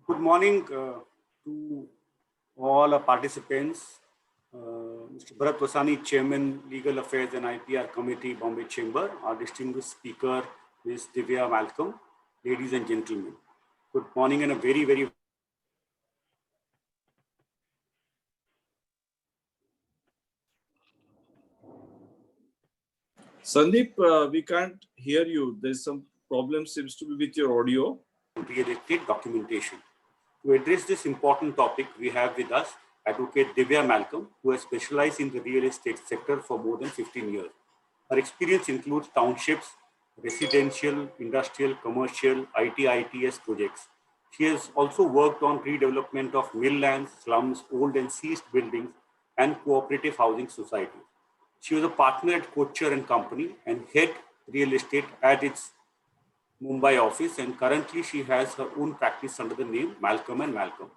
Good morning to all our participants. Mr. Bharat Vasani, Chairman, Legal Affairs and IPR Committee, Bombay Chamber. Our distinguished speaker, Ms. Divya Malcolm. Ladies and gentlemen, good morning and a very Sandeep, we can't hear you. There's some problem seems to be with your audio. real estate documentation. To address this important topic, we have with us Advocate Divya Malcolm, who has specialized in the real estate sector for more than 15 years. Her experience includes townships, residential, industrial, commercial, ITS projects. She has also worked on redevelopment of mill lands, slums, old and seized buildings, and cooperative housing societies. She was a partner at Kocher and Company and head real estate at its Mumbai office, and currently she has her own practice under the name Malcolm and Malcolm.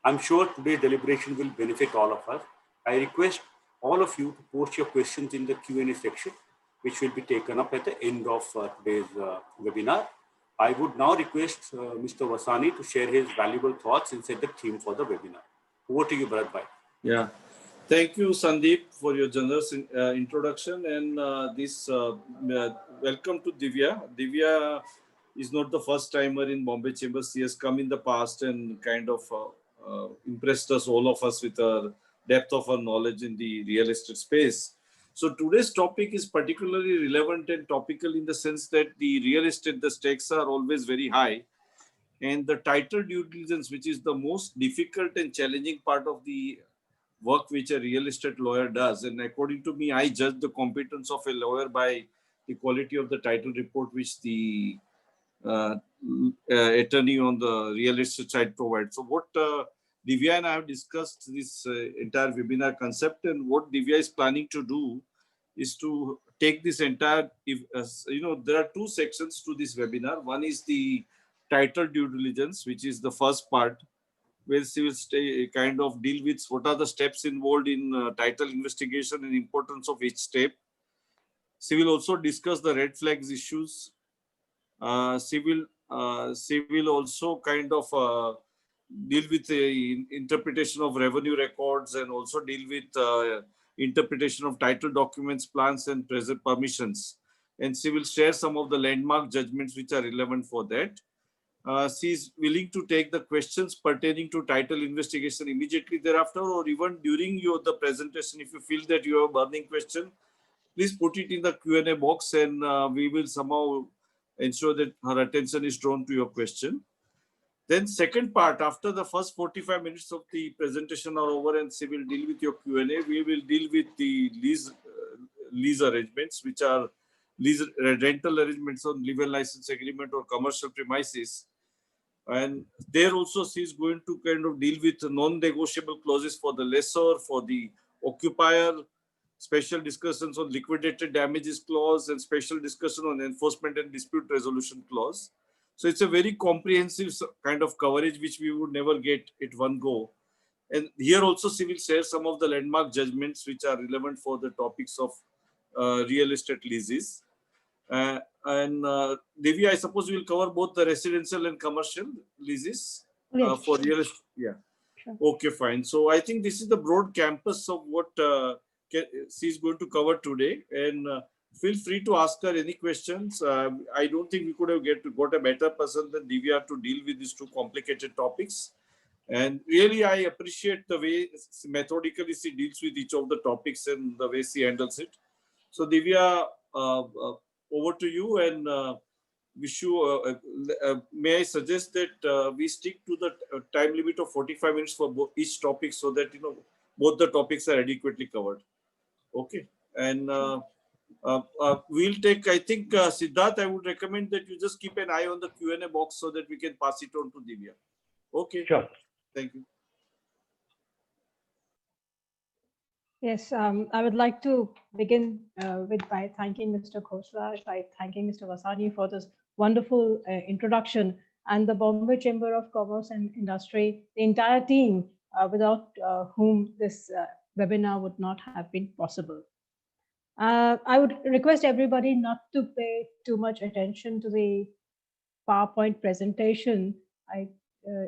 I'm sure today's deliberation will benefit all of us. I request all of you to post your questions in the Q&A section, which will be taken up at the end of today's webinar. I would now request Mr. Vasani to share his valuable thoughts and set the theme for the webinar. Over to you, Bharat Bhai. Yeah. Thank you, Sandeep, for your generous introduction and welcome to Divya. Divya is not the first timer in Bombay Chambers. She has come in the past and kind of impressed us, all of us, with her depth of her knowledge in the real estate space. So today's topic is particularly relevant and topical in the sense that the real estate, the stakes are always very high. And the title due diligence, which is the most difficult and challenging part of the work which a real estate lawyer does. And according to me, I judge the competence of a lawyer by the quality of the title report which the attorney on the real estate side provides. So what Divya and I have discussed this entire webinar concept, and what Divya is planning to do is to take this entire, there are two sections to this webinar. One is the title due diligence, which is the first part, where she will kind of deal with what are the steps involved in title investigation and importance of each step. She will also discuss the red flags issues. She will also kind of deal with the interpretation of revenue records and also deal with interpretation of title documents, plans, and present permissions. And she will share some of the landmark judgments which are relevant for that. She is willing to take the questions pertaining to title investigation immediately thereafter, or even during the presentation. If you feel that you have a burning question, please put it in the Q&A box, and we will somehow ensure that her attention is drawn to your question. Then second part, after the first 45 minutes of the presentation are over and she will deal with your Q&A, we will deal with the lease arrangements, which are rental arrangements on legal license agreement or commercial premises. And there also she is going to kind of deal with non-negotiable clauses for the lessor, for the occupier, special discussions on liquidated damages clause, and special discussion on enforcement and dispute resolution clause. So it's a very comprehensive kind of coverage which we would never get at one go. And here also she will share some of the landmark judgments which are relevant for the topics of real estate leases. Devi, I suppose we will cover both the residential and commercial leases for real estate. Yeah. Sure. Okay, fine. So I think this is the broad campus of what she is going to cover today. And feel free to ask her any questions. I don't think we could have got a better person than Divya to deal with these two complicated topics. And really, I appreciate the way methodically she deals with each of the topics and the way she handles it. So Divya, over to you, and wish you, may I suggest that we stick to the time limit of 45 minutes for each topic, so that both the topics are adequately covered. Okay. And we'll take, I think, Siddharth, I would recommend that you just keep an eye on the Q&A box so that we can pass it on to Divya. Okay. Sure. Thank you. Yes, I would like to begin by thanking Mr. Khosla, by thanking Mr. Vasani for this wonderful introduction, and the Bombay Chamber of Commerce and Industry, the entire team, without whom this webinar would not have been possible. I would request everybody not to pay too much attention to the PowerPoint presentation. I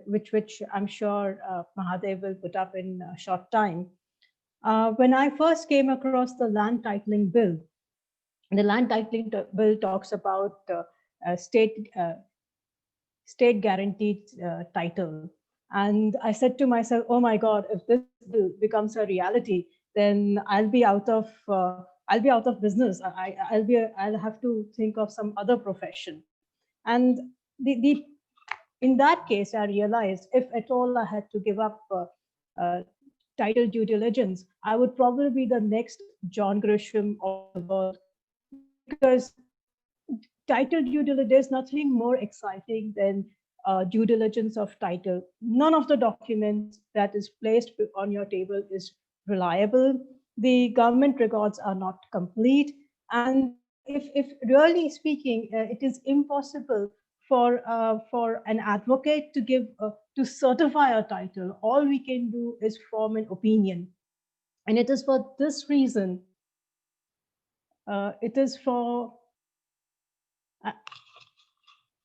which I'm sure Mahadev will put up in a short time. When I first came across the land titling bill, the land titling bill talks about state guaranteed title. And I said to myself, oh my God, if this bill becomes a reality, then I'll be out of business. I'll have to think of some other profession. And in that case, I realized if at all I had to give up title due diligence, I would probably be the next John Grisham of the world, because title due diligence, there's nothing more exciting than due diligence of title. None of the documents that is placed on your table is reliable. The government records are not complete. And if really speaking, it is impossible for an advocate to give to certify a title. All we can do is form an opinion. And it is for this reason, it is for,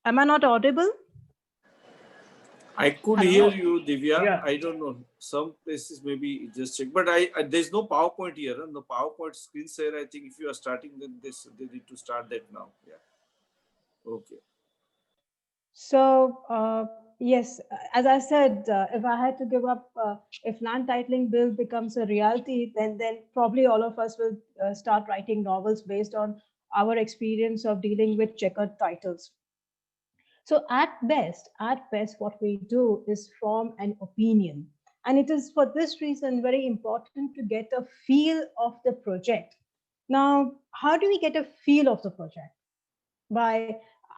am I not audible? I could Hello? hear you, Divya. Yeah. I don't know. Some places maybe just check, but there's no PowerPoint here. And the PowerPoint screen share, I think if you are starting, then they need to start that now. Yeah. Okay. So yes, as I said, if I had to give up, if land titling bill becomes a reality, then probably all of us will start writing novels based on our experience of dealing with checkered titles. So at best, what we do is form an opinion. And it is for this reason very important to get a feel of the project. Now, how do we get a feel of the project?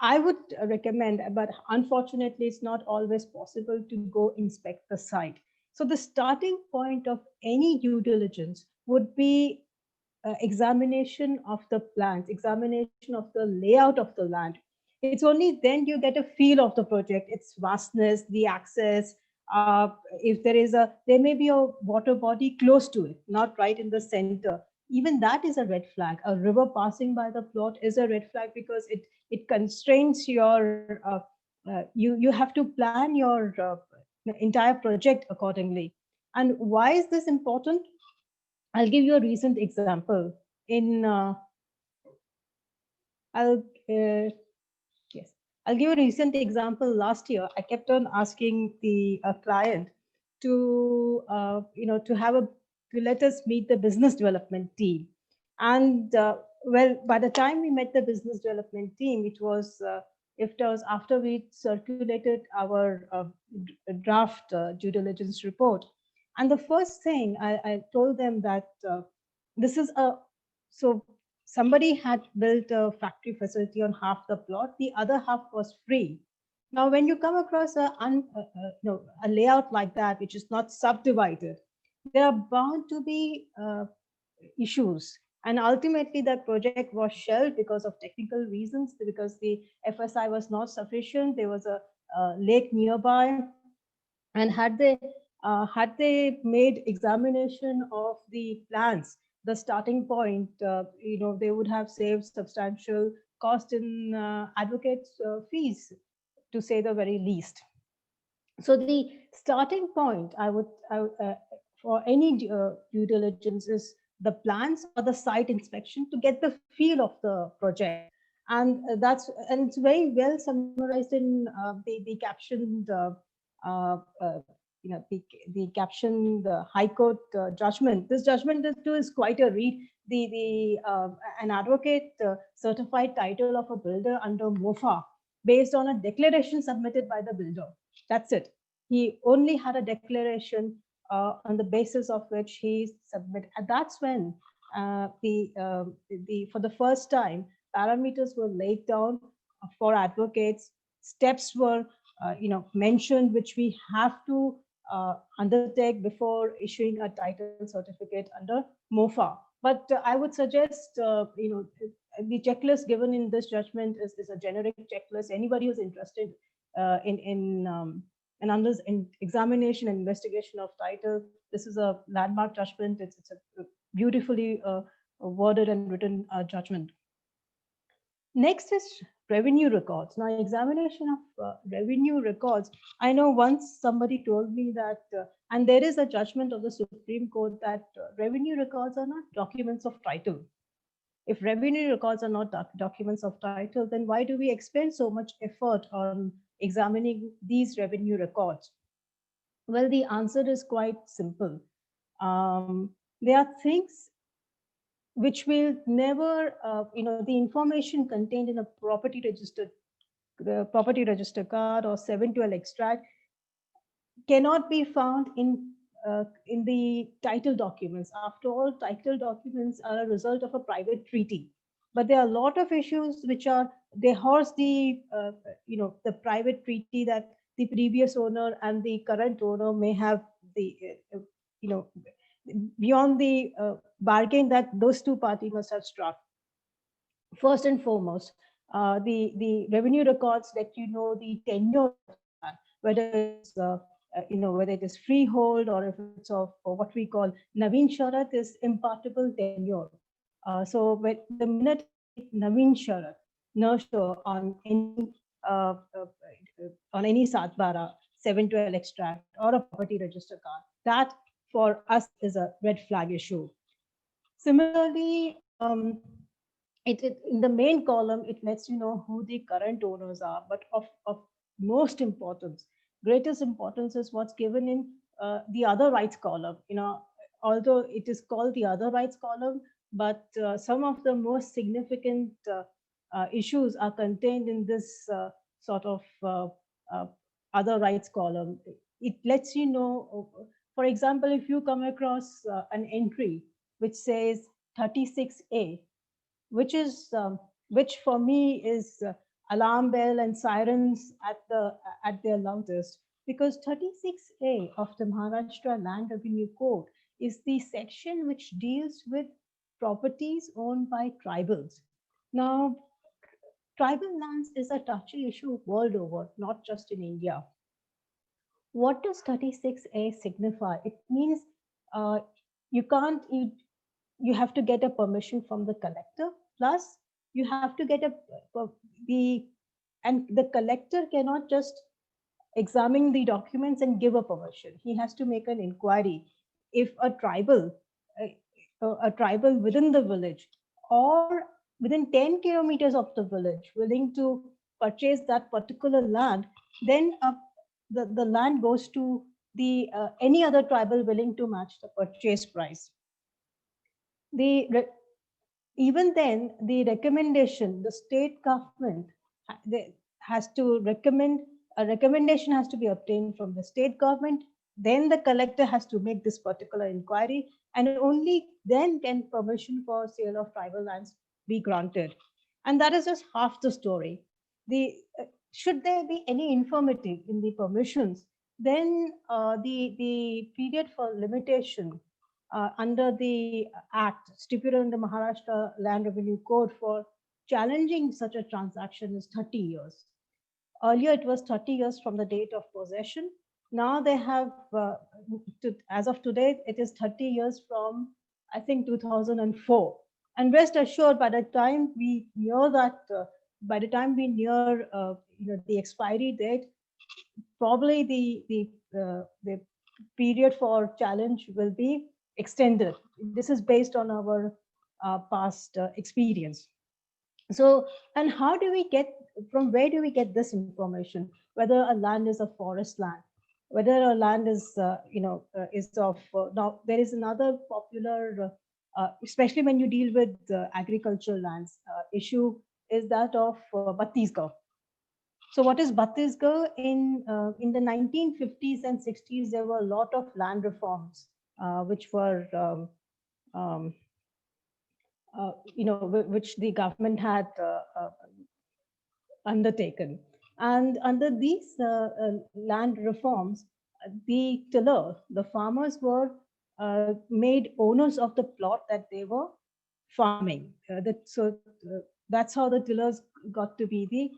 I would recommend, but unfortunately, it's not always possible to go inspect the site. So the starting point of any due diligence would be examination of the plans, examination of the layout of the land. It's only then you get a feel of the project, its vastness, the access. If there may be a water body close to it, not right in the center. Even that is a red flag. A river passing by the plot is a red flag because it constrains your. You have to plan your entire project accordingly. And why is this important? I'll give you a recent example. I'll yes, I'll give a recent example. Last year, I kept on asking the client to to let us meet the business development team, and well, by the time we met the business development team, it was after we circulated our draft due diligence report. And the first thing I told them that this is a so somebody had built a factory facility on half the plot, the other half was free. Now, when you come across a layout like that, which is not subdivided, there are bound to be issues. And ultimately, that project was shelved because of technical reasons, because the FSI was not sufficient. There was a lake nearby. And had they made examination of the plans, the starting point, they would have saved substantial cost in advocates' fees, to say the very least. So the starting point, for any due diligence is the plans or the site inspection to get the feel of the project. And it's very well summarized in the captioned the caption, the High Court judgment. This judgment too is quite a read. An advocate certified title of a builder under MOFA based on a declaration submitted by the builder. That's it. He only had a declaration on the basis of which he submitted. And that's when for the first time, parameters were laid down for advocates. Steps were mentioned, which we have to undertake before issuing a title certificate under MOFA. But I would suggest, the checklist given in this judgment is a generic checklist. Anybody who's interested in examination and investigation of title, this is a landmark judgment. It's a beautifully worded and written judgment. Next is revenue records. Now, examination of revenue records. I know once somebody told me that, and there is a judgment of the Supreme Court that revenue records are not documents of title. If revenue records are not documents of title, then why do we expend so much effort on examining these revenue records? Well, the answer is quite simple. There are things which will never, the information contained in a property register card or 712 extract cannot be found in the title documents. After all, title documents are a result of a private treaty. But there are a lot of issues which are, they horse the private treaty that the previous owner and the current owner may have the, beyond the bargain that those two parties must have struck. First and foremost, the revenue records let you know the tenure, whether it's whether it is freehold or if it's of what we call Naveen Sharat is impartible tenure. So when the minute Naveen Sharat nurture uh, uh, on any Satbara 712 extract or a property register card, that for us is a red flag issue. Similarly, in the main column, it lets you know who the current owners are, but of most importance, greatest importance is what's given in the other rights column. Although it is called the other rights column, but some of the most significant issues are contained in this sort of uh, other rights column. It lets you know, for example, if you come across an entry which says 36A, which for me is alarm bell and sirens at their loudest, because 36A of the Maharashtra Land Revenue Code is the section which deals with properties owned by tribals. Now, tribal lands is a touchy issue world over, not just in India. What does 36A signify? It means uh, you can't you have to get a permission from the collector, plus you have to get and the collector cannot just examine the documents and give a permission. He has to make an inquiry. If a tribal within the village or within 10 kilometers of the village willing to purchase that particular land, then the land goes to the any other tribal willing to match the purchase price. Even then, the recommendation, the state government has to recommend, a recommendation has to be obtained from the state government. Then the collector has to make this particular inquiry, and only then can permission for sale of tribal lands be granted. And that is just half the story. Should there be any infirmity in the permissions, then the period for limitation under the Act stipulated in the Maharashtra Land Revenue Code for challenging such a transaction is 30 years. Earlier, it was 30 years from the date of possession. Now they have, as of today, it is 30 years from, I think, 2004. And rest assured, by the time we near the expiry date, probably the period for challenge will be extended. This is based on our past experience. So, and how do we get, from where do we get this information? Whether a land is a forest land, whether a land is, is of, now there is another popular, especially when you deal with agricultural lands, issue is that of Battisgarh. So what is Battisgarh? In the 1950s and 60s, there were a lot of land reforms, which were, which the government had undertaken. And under these land reforms, the tiller, the farmers were made owners of the plot that they were farming. That's how the tillers got to be the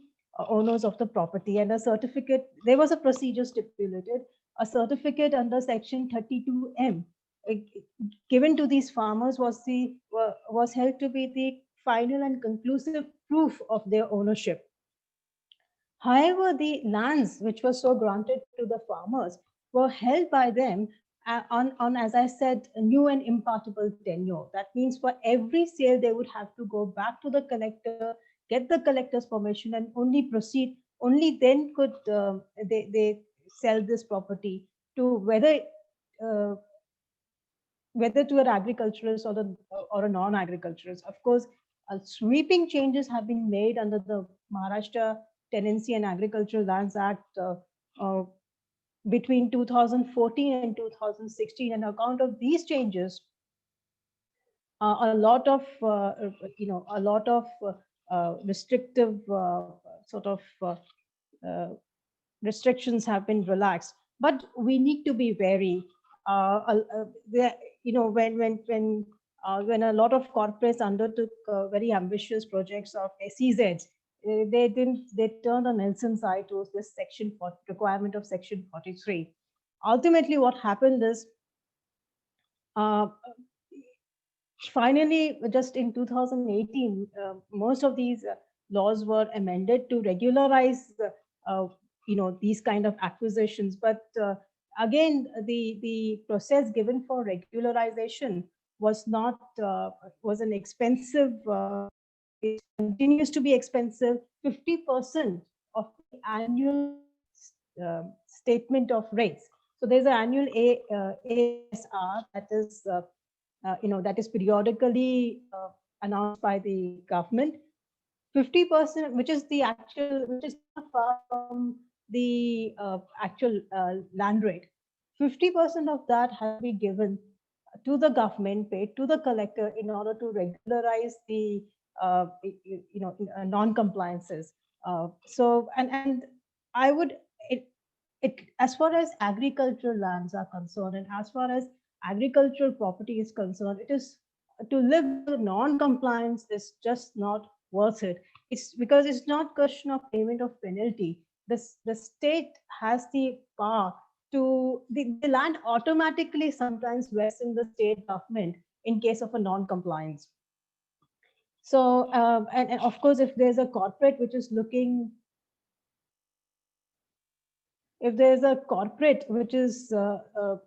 owners of the property. And a certificate, there was a procedure stipulated, a certificate under section 32M given to these farmers was held to be the final and conclusive proof of their ownership. However, the lands which were so granted to the farmers were held by them on, as I said, a new and impartible tenure. That means for every sale, they would have to go back to the collector, get the collector's permission, and only proceed. Only then could they sell this property to uh, whether to an agriculturist or a non-agriculturist. Of course, sweeping changes have been made under the Maharashtra Tenancy and Agricultural Lands Act between 2014 and 2016. And on account of these changes, a lot of restrictive sort of restrictions have been relaxed. But we need to be wary. When a lot of corporates undertook very ambitious projects of SEZs, they turned a Nelson's eye to this requirement of Section 43. Ultimately, what happened is, finally, just in 2018, most of these laws were amended to regularize these kind of acquisitions. But again, the process given for regularization was not was an expensive. It continues to be expensive. 50% of the annual statement of rates. So there's an annual ASR that is that is periodically announced by the government. 50%, which is not far from the actual land rate. 50% of that has to be given to the government, paid to the collector in order to regularize the non-compliances. So I would as far as agricultural lands are concerned, and as far as agricultural property is concerned, it is to live with non-compliance is just not worth it. It's because it's not question of payment of penalty. The state has the power to the land automatically sometimes vests in the state government in case of a non-compliance. So and of course, if there's a corporate which is looking, if there's a corporate which is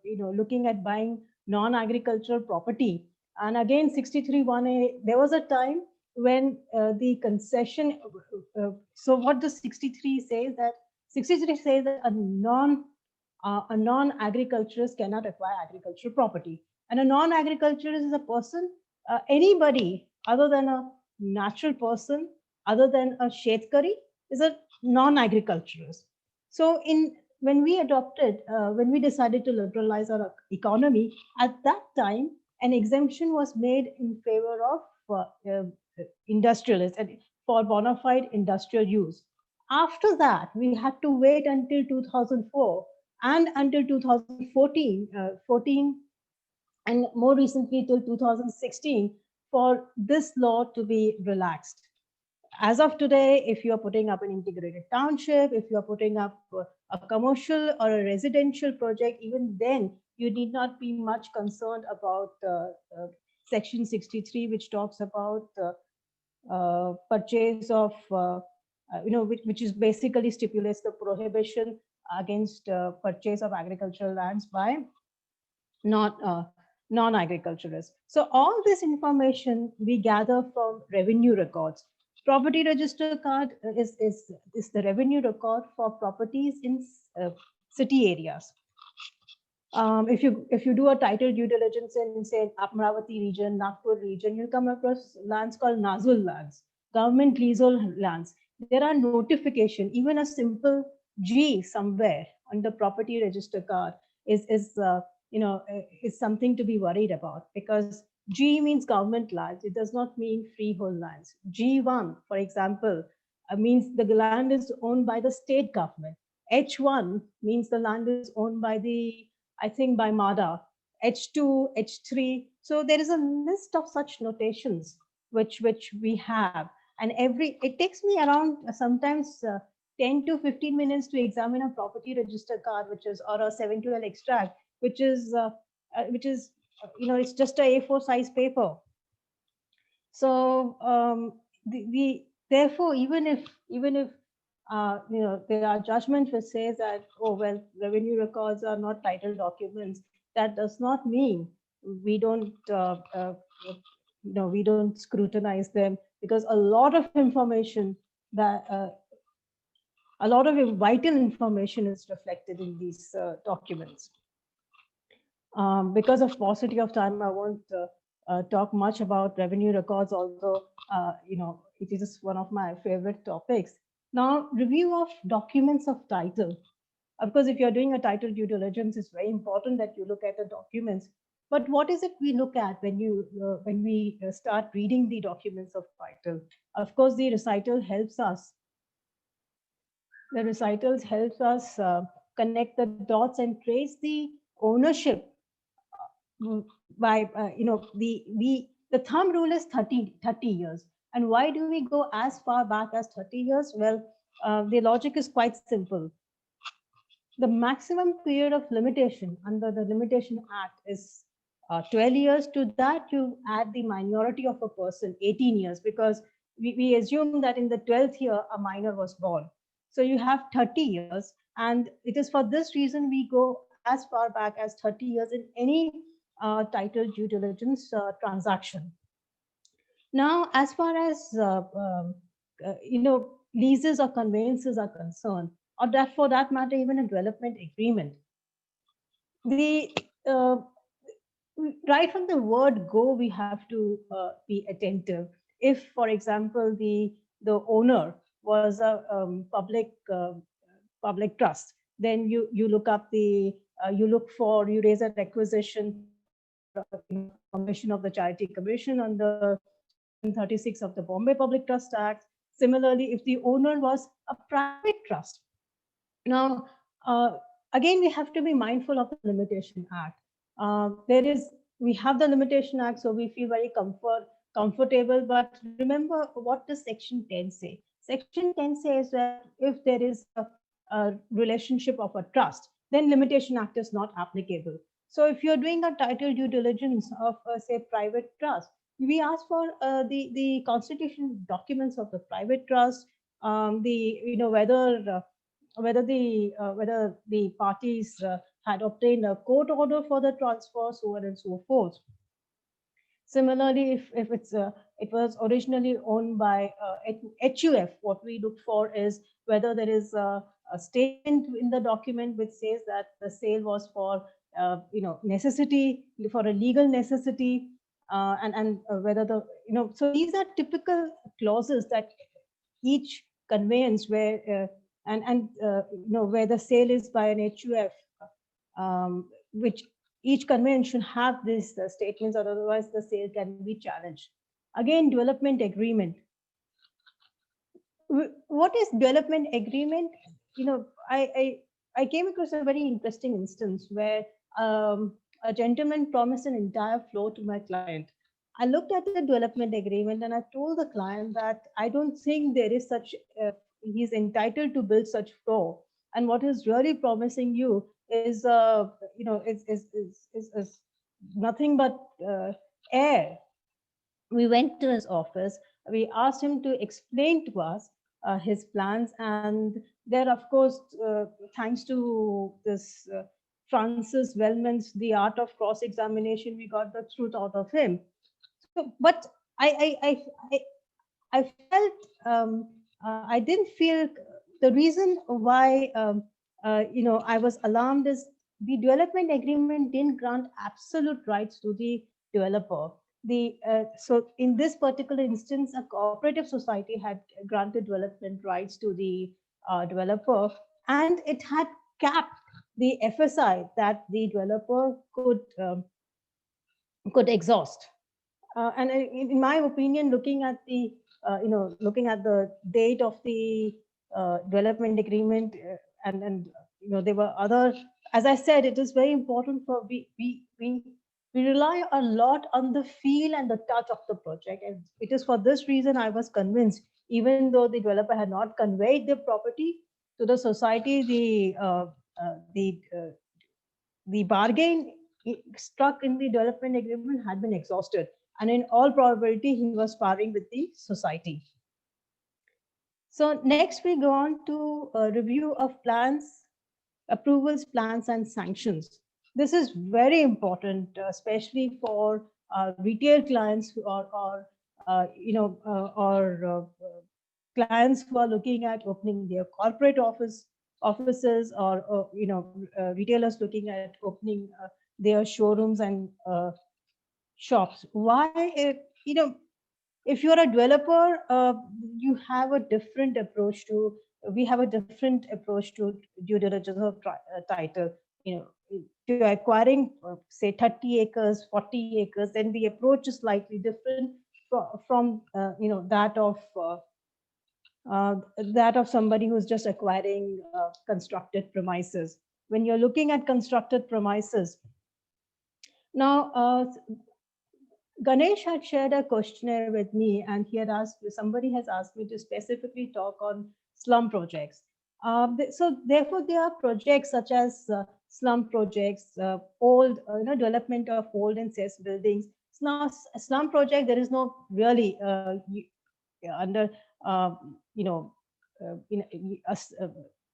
looking at buying non-agricultural property, and again 63(1)(a), there was a time when the concession. So what does 63 say? That 63 says that a non-agriculturist cannot acquire agricultural property, and a non-agriculturist is a person, anybody other than a natural person, other than a shetkari, is a non-agriculturist. So when we decided to liberalize our economy, at that time, an exemption was made in favor of industrialists and for bona fide industrial use. After that, we had to wait until 2004 and until 2014, and more recently till 2016 for this law to be relaxed. As of today, if you are putting up an integrated township, if you are putting up a commercial or a residential project, even then you need not be much concerned about Section 63, which talks about purchase of, which is basically stipulates the prohibition against purchase of agricultural lands by non-agriculturalists. So all this information we gather from revenue records. Property register card is the revenue record for properties in city areas. If you do a title due diligence in, say, Amravati region, Nagpur region, you'll come across lands called Nazul lands, government leasehold lands. There are notification, even a simple G somewhere on the property register card is something to be worried about, because G means government lands. It does not mean freehold lands. G1, for example, means the land is owned by the state government. H1 means the land is owned by by MADA. H2, H3. So there is a list of such notations which we have. And it takes me around sometimes 10 to 15 minutes to examine a property register card, or a 712 extract, which is it's just a A4 size paper. So therefore, even if there are judgments which says that, oh well, revenue records are not title documents, that does not mean we don't we don't scrutinize them, because a lot of information that a lot of vital information is reflected in these documents. Because of paucity of time, I won't talk much about revenue records, although it is one of my favorite topics. Now, review of documents of title. Of course, if you're doing a title due diligence, it's very important that you look at the documents. But what is it we look at when we start reading the documents of title? Of course, the recital helps us. The recitals helps us connect the dots and trace the ownership by the thumb rule is 30 years. And why do we go as far back as 30 years? Well, the logic is quite simple. The maximum period of limitation under the Limitation Act is 12 years. To that, you add the minority of a person, 18 years, because we assume that in the 12th year, a minor was born. So you have 30 years. And it is for this reason we go as far back as 30 years in any title due diligence transaction. Now, as far as leases or conveyances are concerned, or that for that matter, even a development agreement, the right from the word go, we have to be attentive. If, for example, the owner was a public trust, then you look up the you raise a requisition Commission of the Charity Commission under 36 of the Bombay Public Trust Act. Similarly, if the owner was a private trust. Now, again, we have to be mindful of the Limitation Act. We have the Limitation Act, so we feel very comfortable. But remember, what does Section 10 say? Section 10 says that if there is a relationship of a trust, then Limitation Act is not applicable. So if you're doing a title due diligence of, say, private trust, we ask for the constitution documents of the private trust, whether the parties had obtained a court order for the transfer, so on and so forth. Similarly, if it was originally owned by HUF, what we look for is whether there is a statement in the document which says that the sale was for necessity, for a legal necessity, and whether so these are typical clauses that each conveyance where where the sale is by an HUF, which each conveyance should have these statements, or otherwise the sale can be challenged. Again, development agreement. What is development agreement? I came across a very interesting instance where a gentleman promised an entire floor to my client. I looked at the development agreement and I told the client that I don't think there is such, he's entitled to build such floor. And what is really promising you is, is nothing but air. We went to his office. We asked him to explain to us his plans. And there, of course, thanks to this Francis Wellman's The Art of Cross-Examination, we got the truth out of him. So, but I felt I didn't feel the reason why I was alarmed is the development agreement didn't grant absolute rights to the developer. So in this particular instance, a cooperative society had granted development rights to the developer, and it had capped the FSI that the developer could exhaust. And in my opinion, looking at the date of the development agreement, and there were other, as I said, it is very important for we rely a lot on the feel and the touch of the project. And it is for this reason I was convinced, even though the developer had not conveyed the property to the society, the bargain struck in the development agreement had been exhausted. And in all probability, he was sparring with the society. So next we go on to a review of plans, approvals, plans, and sanctions. This is very important, especially for retail clients or clients who are looking at opening their corporate offices, or retailers looking at opening their showrooms and shops. Why? If you're a developer, you have a different approach to. We have a different approach to due diligence of title. To acquiring, say, 30 acres, 40 acres, then the approach is slightly different from that of somebody who's just acquiring constructed premises. When you're looking at constructed premises, now Ganesh had shared a questionnaire with me, and he had asked, somebody has asked me to specifically talk on slum projects. So therefore, there are projects such as slum projects, old, development of old and cess buildings. Now, a slum project, there is no really under, in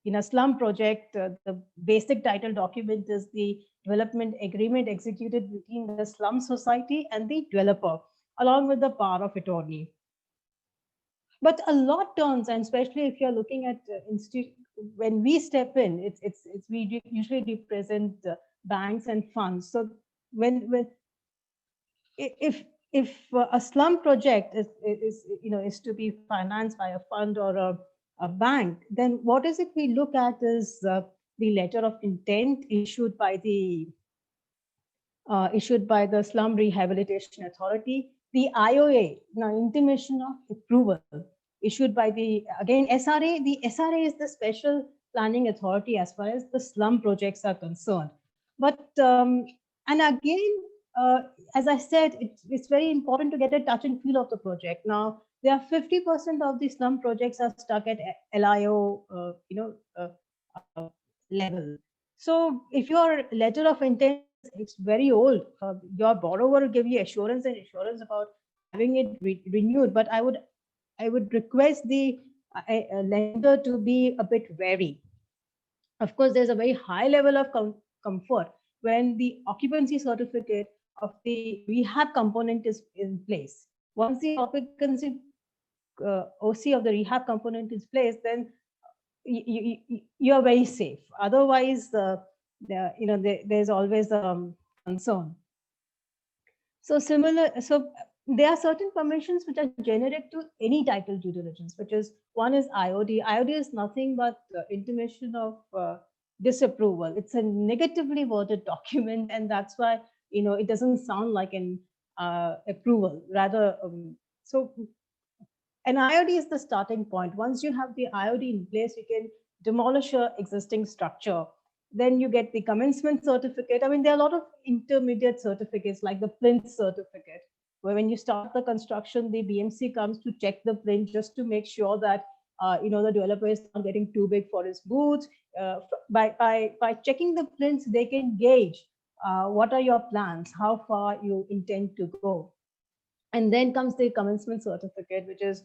in a slum project, the basic title document is the development agreement executed between the slum society and the developer, along with the power of attorney. But a lot turns, and especially if you're looking at when we step in, we usually represent banks and funds. So if a slum project is to be financed by a fund or a bank, then what is it we look at is the letter of intent issued by the Slum Rehabilitation Authority, the IOA, now intimation of approval, issued by the, again, SRA. The SRA is the Special Planning Authority as far as the slum projects are concerned. But and again, as I said, it's very important to get a touch and feel of the project. Now, there are 50% of the slum projects are stuck at LIO, level. So if your letter of intent, it's very old, your borrower will give you assurance about having it renewed. But I would request the lender to be a bit wary. Of course, there's a very high level of comfort when the occupancy certificate of the rehab component is in place. Once the occupancy OC of the rehab component is placed, then you are very safe. Otherwise, there's always concern. So there are certain permissions which are generic to any title due diligence, which is, one is IOD. IOD is nothing but intimation of disapproval. It's a negatively worded document, and that's why it doesn't sound like an approval. Rather, so an IOD is the starting point. Once you have the IOD in place, you can demolish your existing structure. Then you get the commencement certificate. I mean, there are a lot of intermediate certificates like the plinth certificate, where when you start the construction, the BMC comes to check the plinth just to make sure that the developer is not getting too big for his boots. By checking the plinths, they can gauge what are your plans, how far you intend to go. And then comes the commencement certificate, which is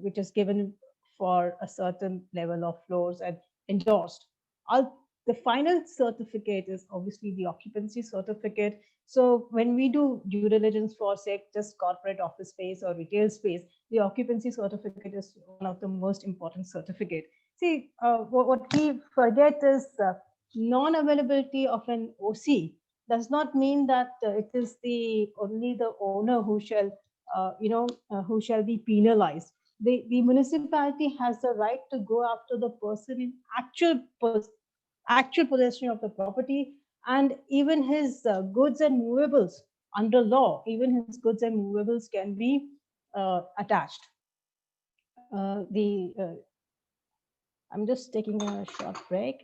which is given for a certain level of floors and endorsed. The final certificate is obviously the occupancy certificate. So when we do due diligence for, say, just corporate office space or retail space, the occupancy certificate is one of the most important certificate. See, what we forget is non-availability of an OC does not mean that it is only the owner who shall who shall be penalized. The municipality has the right to go after the person in actual possession of the property, and even his goods and movables. Under law, even his goods and movables can be attached. I'm just taking a short break.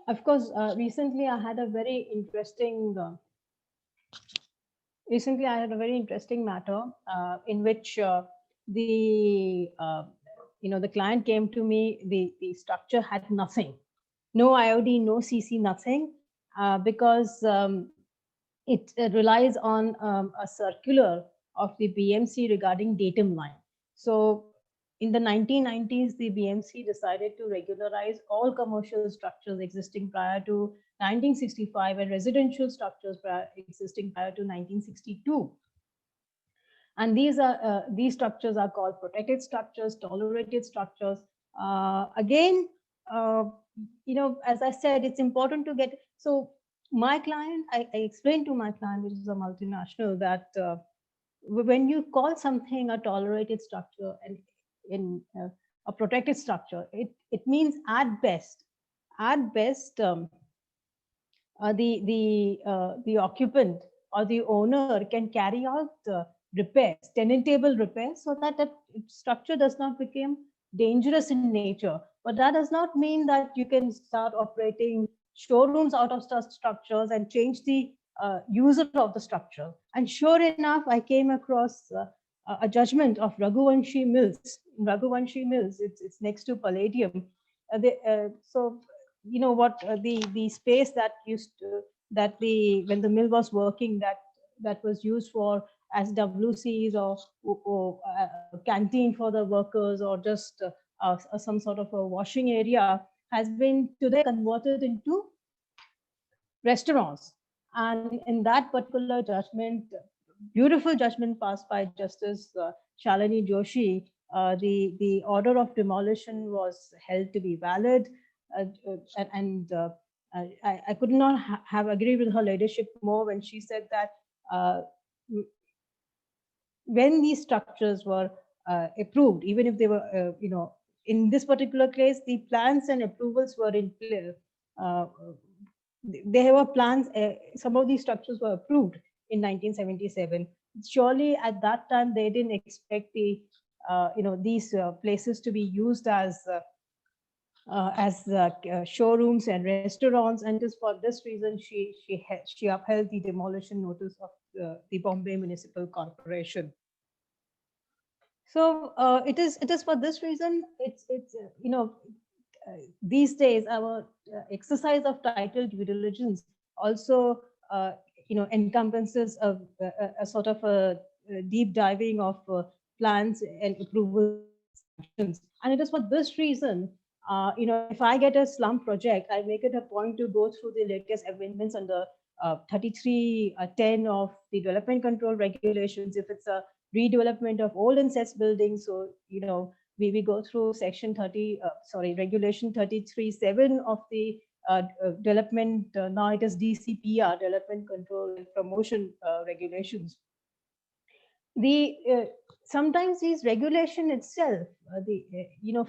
Of course, recently I had a very interesting matter in which the the client came to me, the structure had nothing, no IOD, no CC, nothing, because it relies on a circular of the BMC regarding datum line. So in the 1990s, the BMC decided to regularize all commercial structures existing prior to 1965 and residential structures existing prior to 1962. And these structures are called protected structures, tolerated structures. Again, as I said, it's important to get, so my client, I explained to my client, which is a multinational, that when you call something a tolerated structure and in a protected structure, it means at best, the occupant or the owner can carry out repairs, tenantable repairs, so that the structure does not become dangerous in nature. But that does not mean that you can start operating showrooms out of such structures and change the user of the structure. And sure enough, I came across a judgment of Raghuvanshi Mills. Raghuvanshi Mills, it's next to Palladium. So you know what, the space that when the mill was working, that was used for as WCs or canteen for the workers, or just some sort of a washing area, has been today converted into restaurants. And in that particular judgment, beautiful judgment passed by Justice Shalini Joshi, the order of demolition was held to be valid, and I could not have agreed with her leadership more when she said that when these structures were approved, even if they were, in this particular case, the plans and approvals were in place. There were plans, some of these structures were approved in 1977. Surely at that time, they didn't expect these places to be used as showrooms and restaurants, and just for this reason, she upheld the demolition notice of the Bombay Municipal Corporation. So it is for this reason, it's these days our exercise of title due diligence also encompasses a sort of a deep diving of plans and approval actions. And it is for this reason, if I get a slum project, I make it a point to go through the latest amendments under 3310 of the development control regulations. If it's a redevelopment of old and cess buildings, so we go through section regulation 33.7 of the development, now it is DCPR, development control and promotion regulations. Sometimes these regulation itself,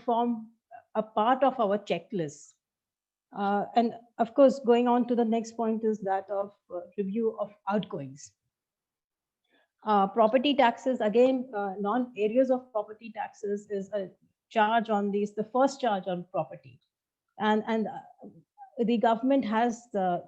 form a part of our checklist. And of course, going on to the next point is that of review of outgoings. Property taxes, again, non-areas of property taxes is a charge on these, the first charge on property. And the government has the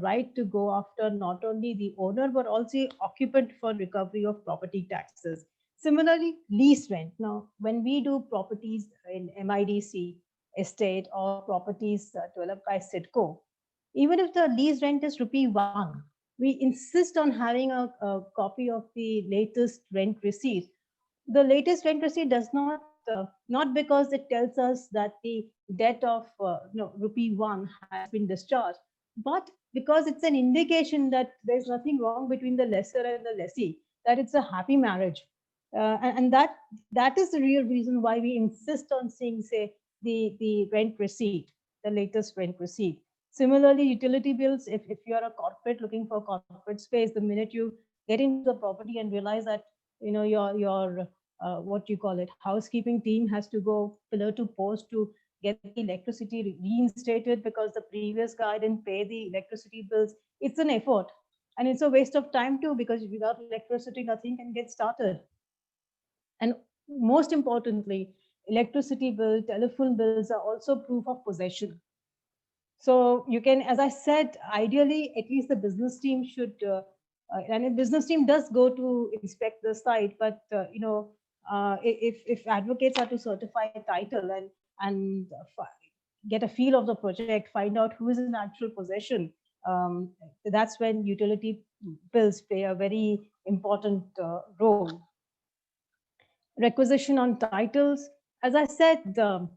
right to go after not only the owner, but also occupant for recovery of property taxes. Similarly, lease rent. Now, when we do properties in MIDC estate or properties developed by SIDCO, even if the lease rent is ₹1, we insist on having a copy of the latest rent receipt. The latest rent receipt does not because it tells us that the debt of ₹1 has been discharged, but because it's an indication that there's nothing wrong between the lessor and the lessee, that it's a happy marriage. And that is the real reason why we insist on seeing, say, the rent receipt, the latest rent receipt. Similarly, utility bills, if you're a corporate looking for corporate space, the minute you get into the property and realize that your what you call it, housekeeping team has to go pillar to post to get the electricity reinstated because the previous guy didn't pay the electricity bills, it's an effort. And it's a waste of time too, because without electricity, nothing can get started. And most importantly, electricity bill, telephone bills are also proof of possession. So you can, as I said, ideally, at least the business team should, and the business team does go to inspect the site, but if advocates are to certify a title and get a feel of the project, find out who is in actual possession, that's when utility bills play a very important role. Requisition on titles, as I said, uh,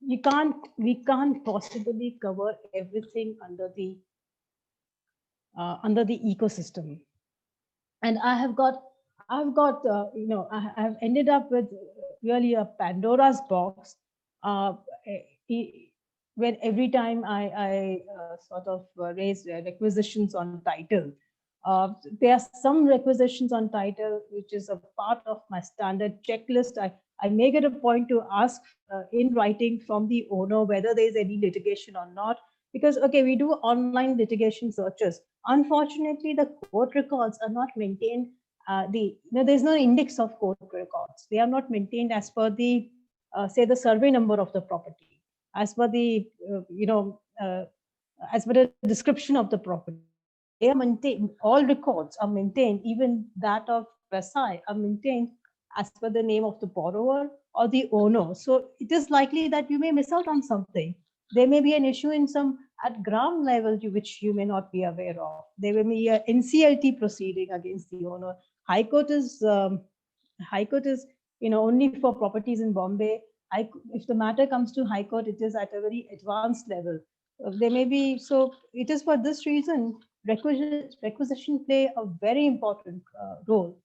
we can't possibly cover everything under the ecosystem. And I've got I've ended up with really a Pandora's box, uh, when every time I sort of raise requisitions on title. There are some requisitions on title which is a part of my standard checklist. I make it a point to ask in writing from the owner whether there is any litigation or not, because okay, we do online litigation searches. Unfortunately, the court records are not maintained. There's no index of court records. They are not maintained as per the say the survey number of the property, as per the as per the description of the property. They are maintained. All records are maintained. Even that of Versailles are maintained as per the name of the borrower or the owner. So it is likely that you may miss out on something. There may be an issue in some at ground level which you may not be aware of. There may be a NCLT proceeding against the owner. High Court is only for properties in Bombay. If the matter comes to High Court, it is at a very advanced level. There may be, so it is for this reason requisition play a very important role.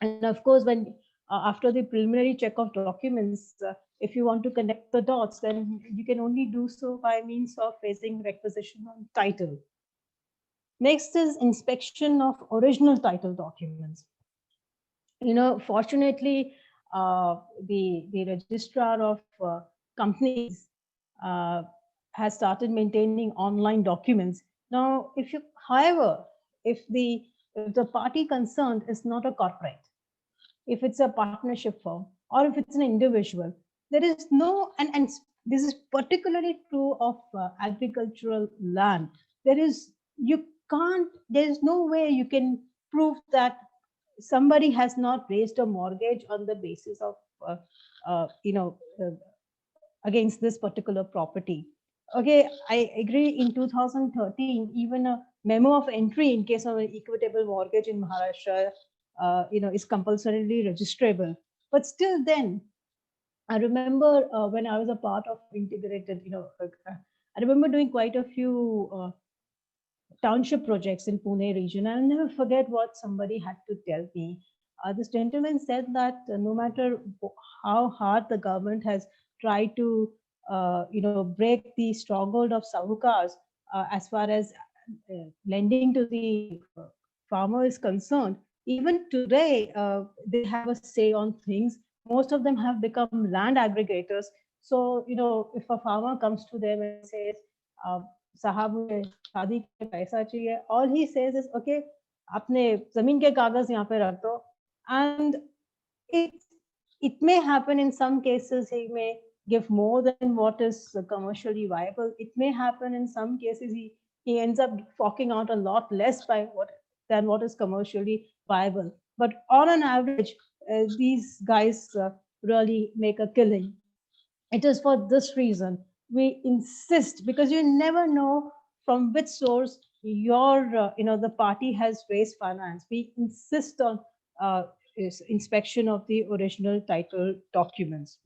And of course, when after the preliminary check of documents, if you want to connect the dots, then you can only do so by means of raising requisition on title. Next is inspection of original title documents. Fortunately, the registrar of companies has started maintaining online documents. Now, however, if the party concerned is not a corporate, if it's a partnership firm, or if it's an individual, there is no, and this is particularly true of agricultural land. There is no way you can prove that somebody has not raised a mortgage on the basis of against this particular property. Okay, I agree. In 2013, even a memo of entry in case of an equitable mortgage in Maharashtra, is compulsorily registrable. But still, then I remember when I was a part of integrated, I remember doing quite a few township projects in Pune region. I'll never forget what somebody had to tell me. This gentleman said that no matter how hard the government has tried to, break the stronghold of sahukars as far as lending to the farmer is concerned, even today they have a say on things. Most of them have become land aggregators. So, if a farmer comes to them and says, साहब मुझे शादी के पैसा चाहिए, all he says is okay, अपने जमीन के कागज यहाँ पे रख दो. And it may happen in some cases he may give more than what is commercially viable. It may happen in some cases he ends up forking out a lot less than what is commercially viable. But on an average, these guys really make a killing. It is for this reason we insist, because you never know from which source the party has raised finance. We insist on inspection of the original title documents.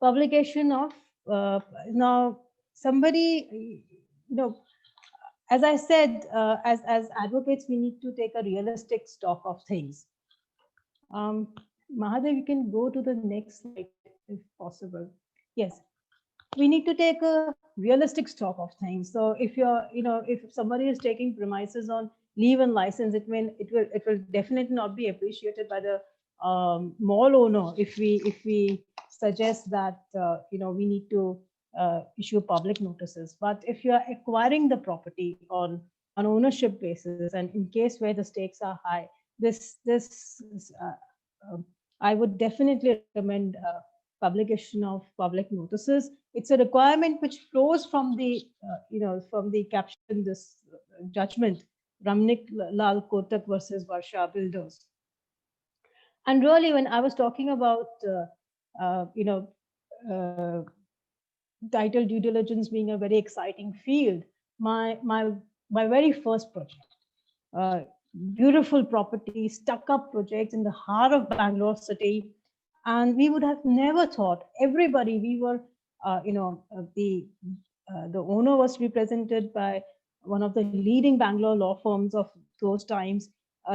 Publication of now somebody, as I said, as advocates, we need to take a realistic stock of things. Mahadev, you can go to the next slide if possible. Yes, we need to take a realistic stock of things. So if if somebody is taking premises on leave and license, it will definitely not be appreciated by the mall owner if we suggest that we need to issue public notices. But if you are acquiring the property on an ownership basis, and in case where the stakes are high, I would definitely recommend publication of public notices. It's a requirement which flows from the from the caption, this judgment, Ramnik Lal Kotak versus Varsha Builders. And really, when I was talking about, you know, uh, title due diligence being a very exciting field, my very first project, uh, beautiful property, stuck-up projects in the heart of Bangalore city, and we would have never thought. Everybody, we were, the owner was represented by one of the leading Bangalore law firms of those times.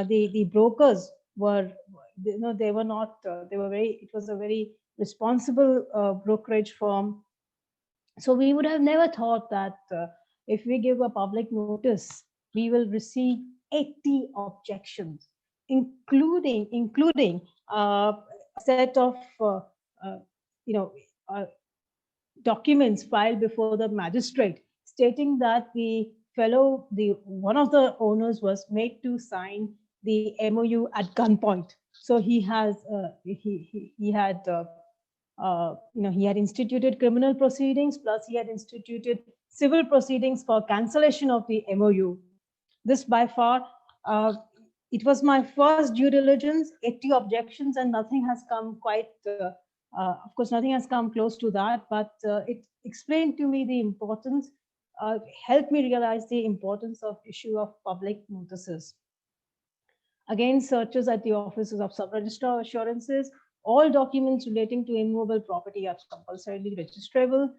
The brokers were, they were not. They were very. It was a very responsible brokerage firm. So we would have never thought that if we give a public notice, we will receive 80 objections, including a set of uh, you know uh, documents filed before the magistrate stating that the one of the owners was made to sign the MOU at gunpoint. So he has he had he had instituted criminal proceedings, plus he had instituted civil proceedings for cancellation of the MOU. This by far, it was my first due diligence, 80 objections, and nothing has come quite, of course, nothing has come close to that, but it explained to me the importance, helped me realize the importance of issue of public notices. Again, searches at the offices of sub-registrar assurances. All documents relating to immovable property are compulsorily registrable.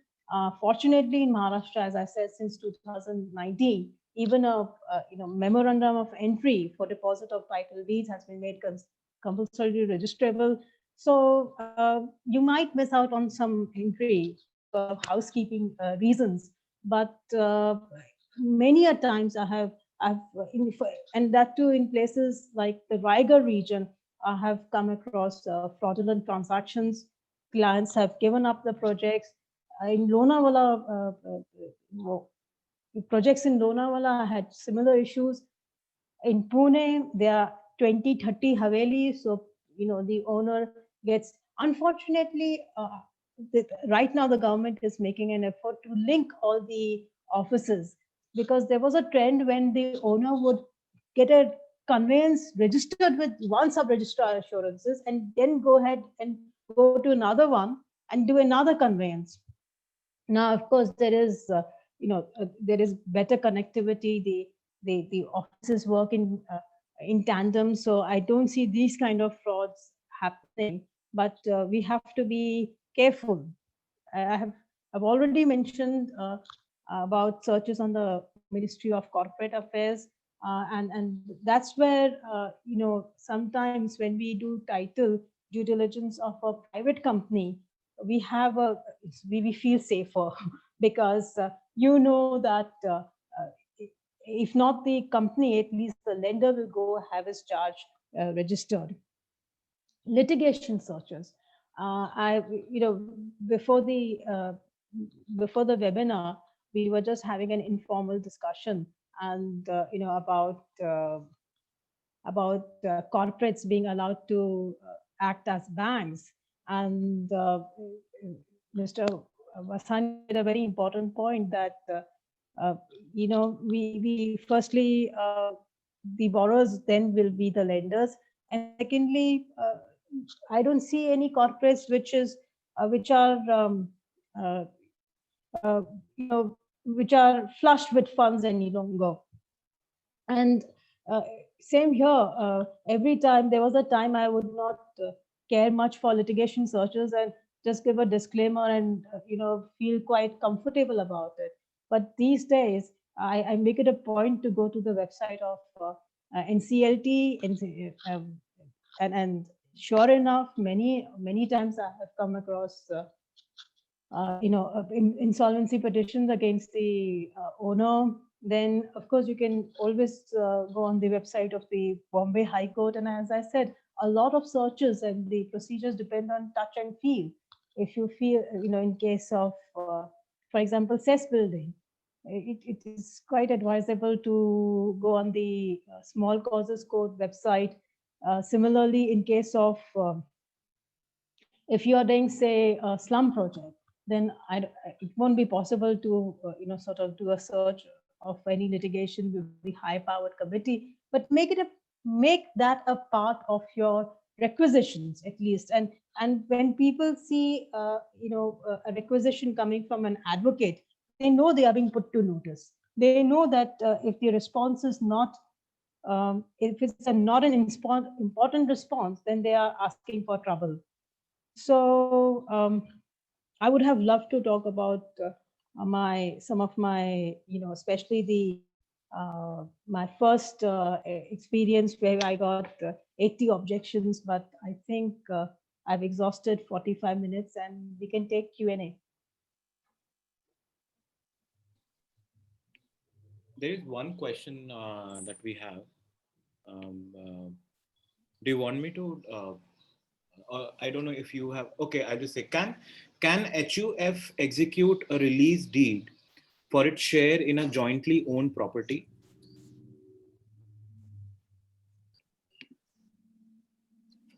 Fortunately, in Maharashtra, as I said, since 2019, even a memorandum of entry for deposit of title deeds has been made compulsorily registrable. So you might miss out on some entry for housekeeping reasons, but many a times and that too in places like the Raigad region, I have come across fraudulent transactions. Clients have given up the projects. In Lonavala, projects in Lonavala had similar issues. In Pune, there are 20, 30 Havelis. So, the owner gets, unfortunately, right now the government is making an effort to link all the offices, because there was a trend when the owner would get a conveyance registered with one sub-registrar assurances and then go ahead and go to another one and do another conveyance. Now, of course, there is, there is better connectivity. The offices work in tandem, so I don't see these kind of frauds happening. But we have to be careful. I've already mentioned about searches on the Ministry of Corporate Affairs, and that's where sometimes when we do title due diligence of a private company, we have we feel safer because that if not the company, at least the lender will go have his charge registered. Litigation searches. I before the webinar, we were just having an informal discussion, and about corporates being allowed to act as banks. And Mr. Vasani made a very important point that, we firstly, the borrowers then will be the lenders. And secondly, I don't see any corporates which are, which are flushed with funds any longer. And same here, every time, there was a time I would not care much for litigation searches and just give a disclaimer and feel quite comfortable about it. But these days, I make it a point to go to the website of NCLT, and sure enough, many times I have come across insolvency petitions against the owner. Then of course you can always go on the website of the Bombay High Court, and as I said, a lot of searches and the procedures depend on touch and feel. If you feel, in case of for example, cess building, it is quite advisable to go on the small causes court website. Similarly, in case of if you are doing, say, a slum project, then it won't be possible to sort of do a search of any litigation with the high-powered committee, but make that a part of your requisitions at least. And when people see, a requisition coming from an advocate, they know they are being put to notice. They know that if the response is not, if it's not an important response, then they are asking for trouble. So I would have loved to talk about some of my, especially the my first experience where I got 80 objections, but I think I've exhausted 45 minutes, and we can take Q&A. There is one question that we have. Do you want me to? I don't know if you have. Okay, I'll just say, can HUF execute a release deed for its share in a jointly owned property?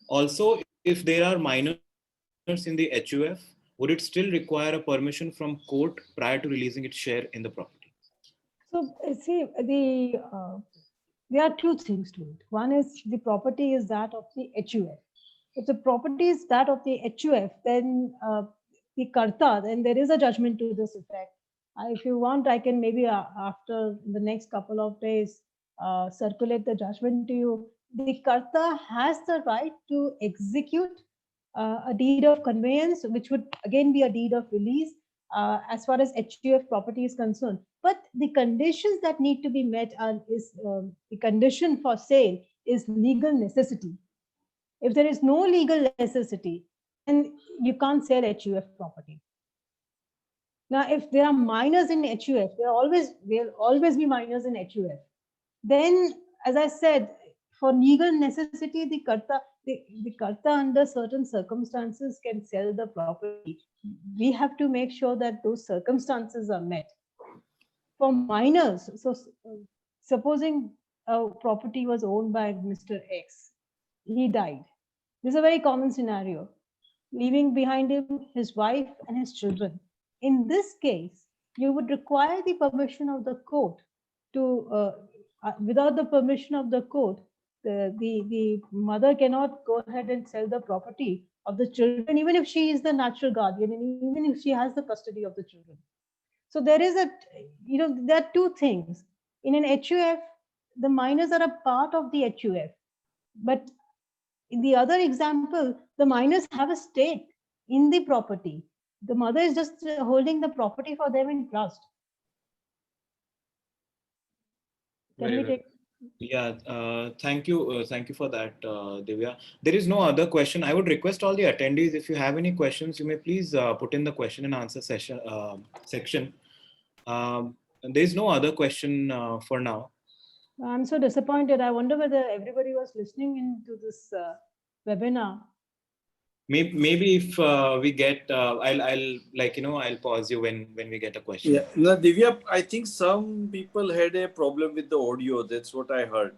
Also, if there are minors in the HUF, would it still require a permission from court prior to releasing its share in the property? So see, there are two things to it. One is the property is that of the HUF. If the property is that of the HUF, then the karta, then there is a judgment to this effect. If you want, I can maybe after the next couple of days circulate the judgment to you. The karta has the right to execute a deed of conveyance, which would again be a deed of release as far as HUF property is concerned. But the conditions that need to be met is the condition for sale is legal necessity. If there is no legal necessity, then you can't sell HUF property. Now, if there are minors in HUF, there will always be minors in HUF. Then, as I said, for legal necessity, the karta under certain circumstances can sell the property. We have to make sure that those circumstances are met. For minors, so supposing a property was owned by Mr. X, he died. This is a very common scenario, leaving behind him his wife and his children. In this case, you would require the permission of the court to, without the permission of the court, the mother cannot go ahead and sell the property of the children, even if she is the natural guardian and even if she has the custody of the children. So there is there are two things. In an HUF, the minors are a part of the HUF. But in the other example, the minors have a stake in the property. The mother is just holding the property for them in trust. Can we take? Yeah, thank you. Thank you for that, Divya. There is no other question. I would request all the attendees, if you have any questions, you may please put in the question and answer section. There is no other question for now. I'm so disappointed. I wonder whether everybody was listening into this webinar. Maybe if we get, I'll pause you when we get a question. Yeah, no, Divya, I think some people had a problem with the audio. That's what I heard.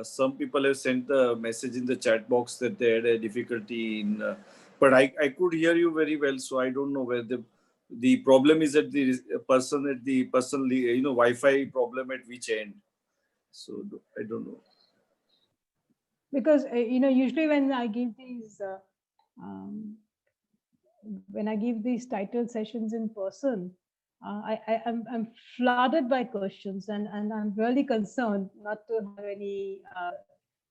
Some people have sent a message in the chat box that they had a difficulty in, but I could hear you very well. So I don't know where the problem is at the person Wi-Fi problem at which end. So I don't know. Because usually when I give these title sessions in person, I'm flooded by questions, and I'm really concerned not to have any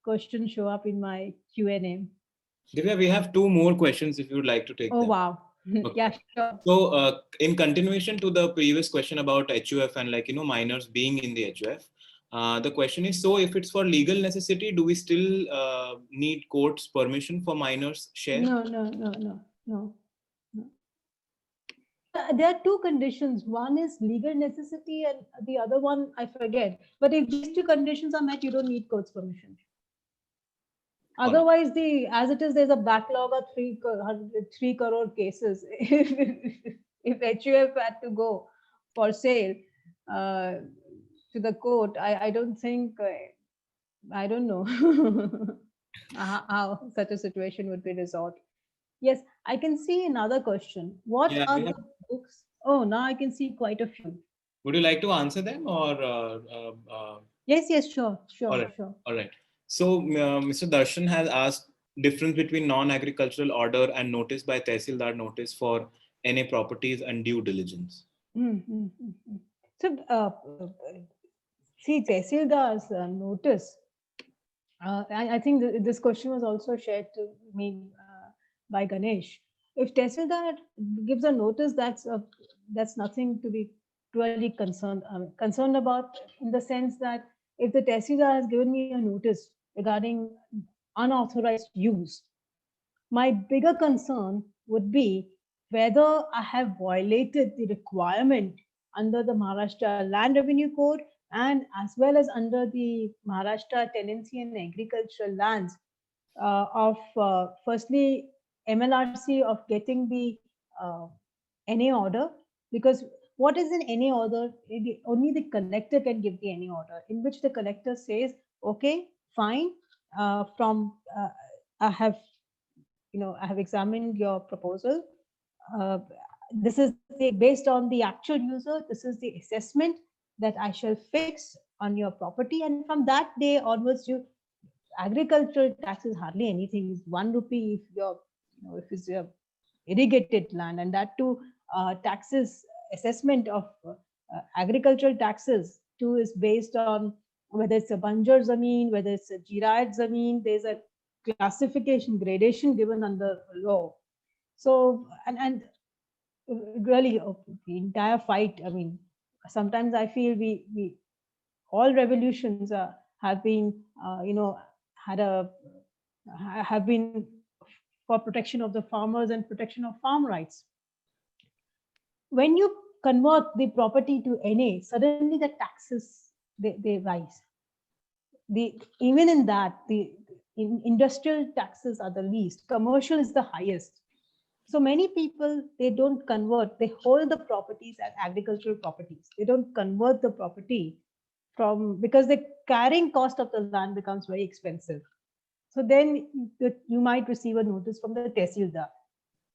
questions show up in my Q&A. Divya, we have two more questions if you would like to take them. Oh, wow. Okay. Yeah, sure. So in continuation to the previous question about HUF and minors being in the HUF, the question is, so if it's for legal necessity, do we still need court's permission for minors' share? No. There are two conditions. One is legal necessity and the other one, I forget. But if these two conditions are met, you don't need court's permission. Otherwise, as it is, there's a backlog of 3 crore cases. If HUF had to go for sale to the court, I don't think, I don't know how such a situation would be resolved. Yes, I can see another question. What are the books? Oh, now I can see quite a few. Would you like to answer them or? Yes, sure. All right. So Mr. Darshan has asked difference between non-agricultural order and notice by Tehsildar notice for NA properties and due diligence? So, see, Tehsildar's notice, I think this question was also shared to me by Ganesh. If Tehsildar gives a notice, that's nothing to be really concerned about, in the sense that if the Tehsildar has given me a notice regarding unauthorized use, my bigger concern would be whether I have violated the requirement under the Maharashtra Land Revenue Code and as well as under the Maharashtra Tenancy and Agricultural Lands of firstly MLRC of getting the NA order, because what is an NA order? Only the collector can give the NA order, in which the collector says, okay, fine, I have examined your proposal. This is based on the actual user. This is the assessment that I shall fix on your property. And from that day onwards, agricultural tax is hardly anything. It's 1 rupee if it's your irrigated land, and that too taxes assessment of agricultural taxes too is based on whether it's a Banjar Zameen, whether it's a Jiraat Zameen. There's a classification, gradation given under law. So, and really the entire fight, I mean, sometimes I feel we all revolutions have been, have been for protection of the farmers and protection of farm rights. When you convert the property to NA, suddenly the taxes, they rise. Even in that, industrial taxes are the least, commercial is the highest. So many people, they don't convert, they hold the properties as agricultural properties. They don't convert the property because the carrying cost of the land becomes very expensive. So then you might receive a notice from the Tehsildar.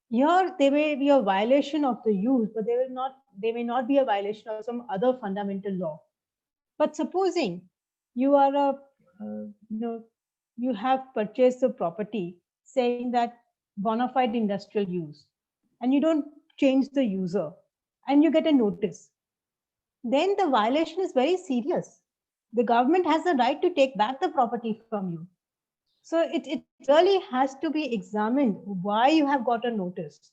Here, there may be a violation of the use, but they may not be a violation of some other fundamental law. But supposing you are you have purchased the property saying that bona fide industrial use, and you don't change the user, and you get a notice, then the violation is very serious. The government has the right to take back the property from you. So it really has to be examined why you have got a notice.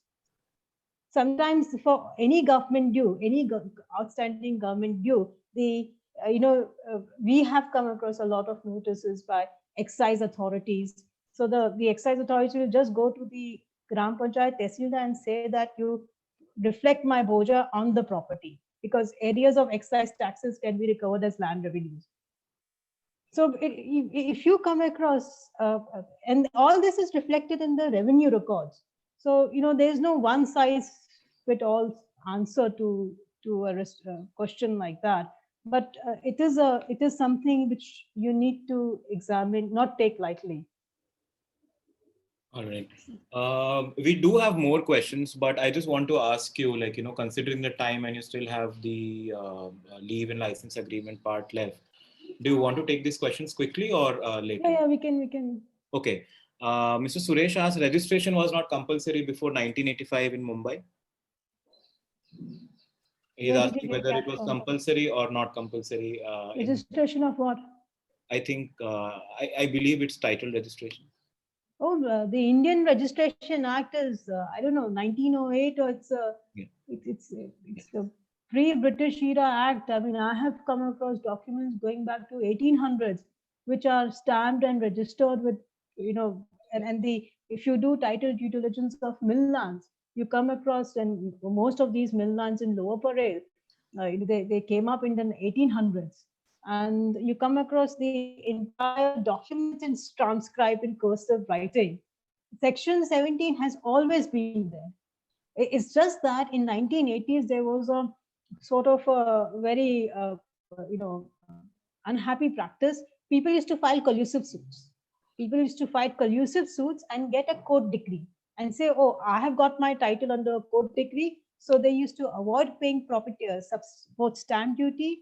Sometimes for any government due, any outstanding government due, we have come across a lot of notices by excise authorities. So the excise authorities will just go to the Gram Panchayat Tehsildar and say that you reflect my boja on the property, because areas of excise taxes can be recovered as land revenues. So if you come across, and all this is reflected in the revenue records. So, there is no one size fit all answer to a question like that. But it is something which you need to examine, not take lightly. All right. We do have more questions, but I just want to ask you, considering the time and you still have the leave and license agreement part left, do you want to take these questions quickly or later? Yeah, we can. Okay. Mr. Suresh asked, registration was not compulsory before 1985 in Mumbai. He's asking whether it was compulsory or not compulsory. Registration of what? I think, I believe it's title registration. Oh, the Indian Registration Act is, I don't know, 1908, or it's the pre-British era act. I mean, I have come across documents going back to 1800s, which are stamped and registered with, if you do title due diligence of mill lands, you come across, and most of these mill lands in Lower Parel, they came up in the 1800s. And you come across the entire documents in transcribed in cursive writing. Section 17 has always been there. It's just that in 1980s, there was a sort of a very, unhappy practice. People used to file collusive suits. People used to file collusive suits and get a court decree and say, oh, I have got my title under a court decree. So they used to avoid paying property, both stamp duty.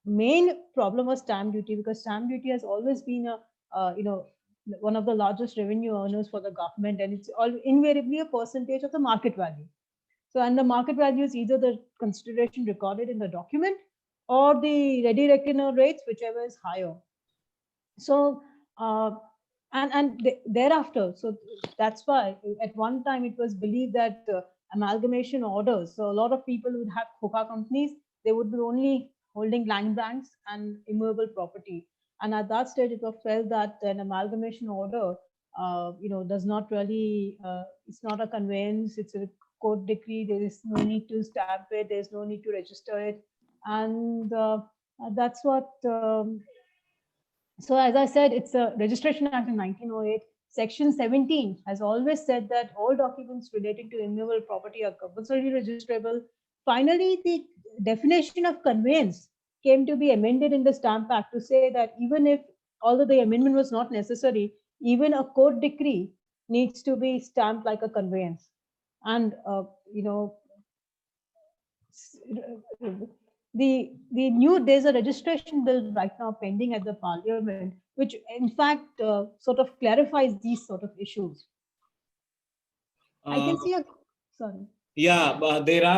Main problem was stamp duty, because stamp duty has always been a one of the largest revenue earners for the government, and it's all invariably a percentage of the market value. So, and the market value is either the consideration recorded in the document or the ready reckoner rates, whichever is higher. So, thereafter, so that's why at one time it was believed that amalgamation orders, so a lot of people would have coca companies, they would be only holding land banks and immovable property. And at that stage, it was felt that an amalgamation order, does not really, it's not a conveyance, it's a court decree. There is no need to stamp it. There's no need to register it. And that's what, so as I said, it's a Registration Act in 1908. Section 17 has always said that all documents relating to immovable property are compulsorily registrable. Finally, the definition of conveyance came to be amended in the Stamp Act to say that even if, although the amendment was not necessary, even a court decree needs to be stamped like a conveyance. And, there's a registration bill right now pending at the parliament, which in fact sort of clarifies these sort of issues. I can see sorry. Yeah,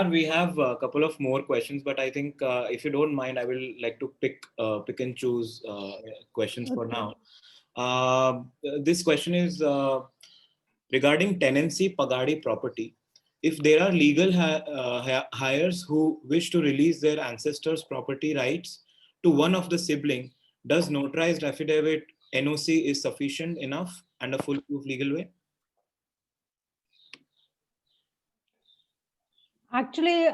we have a couple of more questions, but I think if you don't mind, I will like to pick and choose questions for now. This question is regarding tenancy pagadi property. If there are legal heirs who wish to release their ancestors' property rights to one of the sibling, does notarized affidavit NOC is sufficient enough and a foolproof legal way? Actually,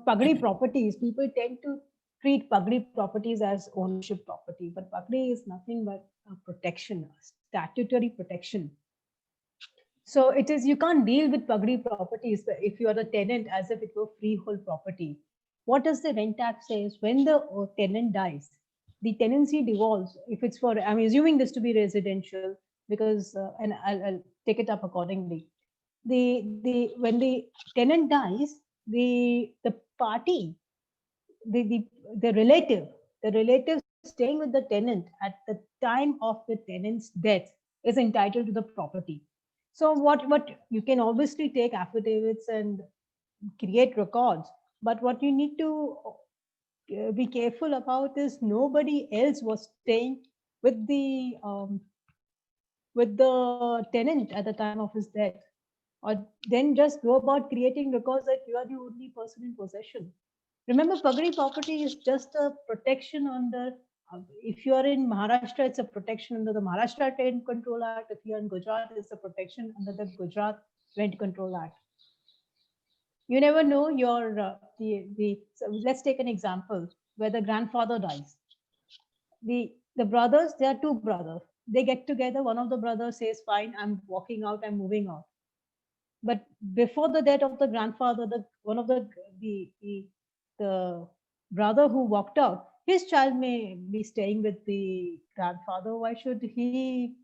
pagadi properties, people tend to treat pagadi properties as ownership property, but pagadi is nothing but a protection, statutory protection. So it is, you can't deal with pagadi properties if you are the tenant as if it were freehold property. What does the Rent Act say? When the tenant dies, the tenancy devolves. If it's for, I'm assuming this to be residential because, and I'll take it up accordingly. When the tenant dies, the party, the relative staying with the tenant at the time of the tenant's death is entitled to the property. So what you can obviously take affidavits and create records, but what you need to be careful about is nobody else was staying with the tenant at the time of his death, or then just go about creating records that you are the only person in possession. Remember, pagadi property is just a protection under. If you are in Maharashtra, it's a protection under the Maharashtra Rent Control Act. If you are in Gujarat, it's a protection under the Gujarat Rent Control Act. You never know your so let's take an example where the grandfather dies. The brothers, there are two brothers. They get together. One of the brothers says, "Fine, I'm walking out. I'm moving out." But before the death of the grandfather, one of the brother who walked out, his child may be staying with the grandfather. Why should he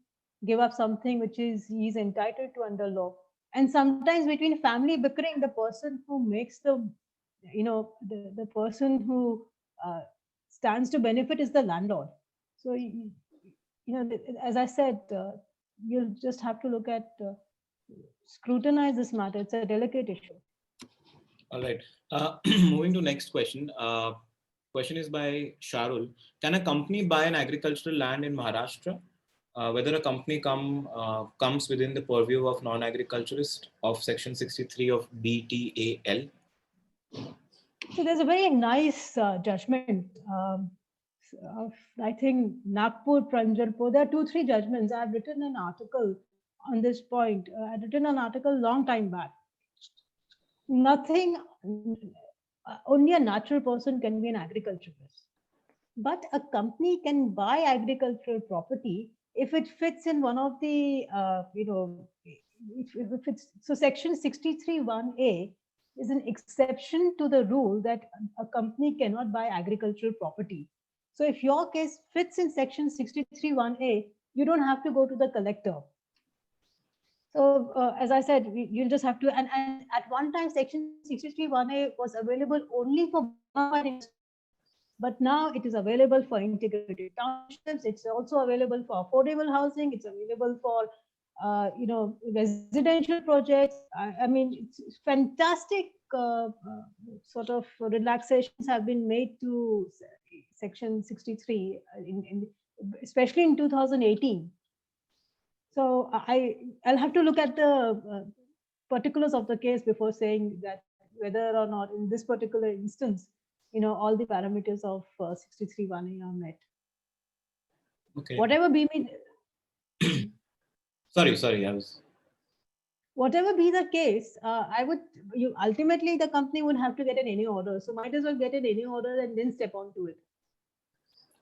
give up something which he's entitled to under law? And sometimes between family bickering, the person who makes the person who stands to benefit is the landlord. So as I said, you'll just have to look at scrutinize this matter. It's a delicate issue. All right. Moving to next question. Question is by Sharul. Can a company buy an agricultural land in Maharashtra? Whether a company comes within the purview of non-agriculturist of Section 63 of BTAL? So there's a very nice judgment of, I think, Nagpur, Pranjalpur. There are 2-3 judgments. I've written an article on this point. I'd written an article long time back. Only a natural person can be an agriculturist. But a company can buy agricultural property if it fits in one of the, if it's, so Section 63(1)(a) is an exception to the rule that a company cannot buy agricultural property. So if your case fits in Section 63(1)(a), you don't have to go to the collector. So as I said, you'll just have to, and at one time, Section 63(1)(a) was available only for But now it is available for integrated townships. It's also available for affordable housing. It's available for residential projects. I mean, it's fantastic sort of relaxations have been made to Section 63 especially in 2018. So I'll have to lock at the particulars of the case before saying that whether or not in this particular instance, all the parameters of 63(1)A are met. Okay. Whatever be Sorry, I was. Whatever be the case, ultimately the company would have to get an any order. So might as well get an any order and then step onto it.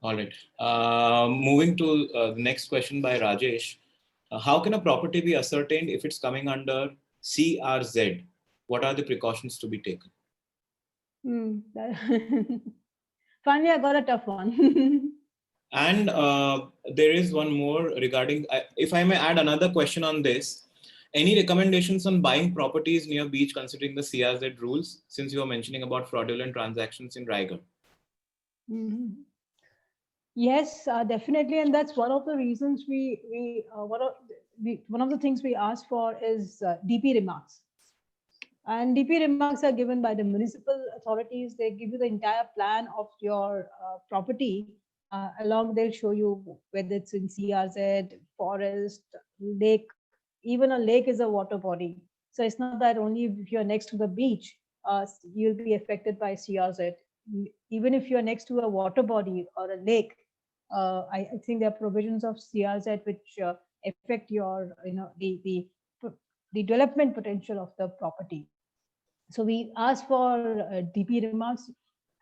All right. Moving to the next question by Rajesh. How can a property be ascertained if it's coming under CRZ? What are the precautions to be taken? Finally, I got a tough one. And there is one more regarding, if I may add another question on this, any recommendations on buying properties near beach considering the CRZ rules, since you were mentioning about fraudulent transactions in Raigad? Yes, definitely, and that's one of the reasons one of the things we asked for is DP remarks. And DP remarks are given by the municipal authorities. They give you the entire plan of your property. Along, they'll show you whether it's in CRZ, forest, lake. Even a lake is a water body. So it's not that only if you're next to the beach, you'll be affected by CRZ. Even if you're next to a water body or a lake, I think there are provisions of CRZ which affect your, the development potential of the property. So we asked for DP remarks.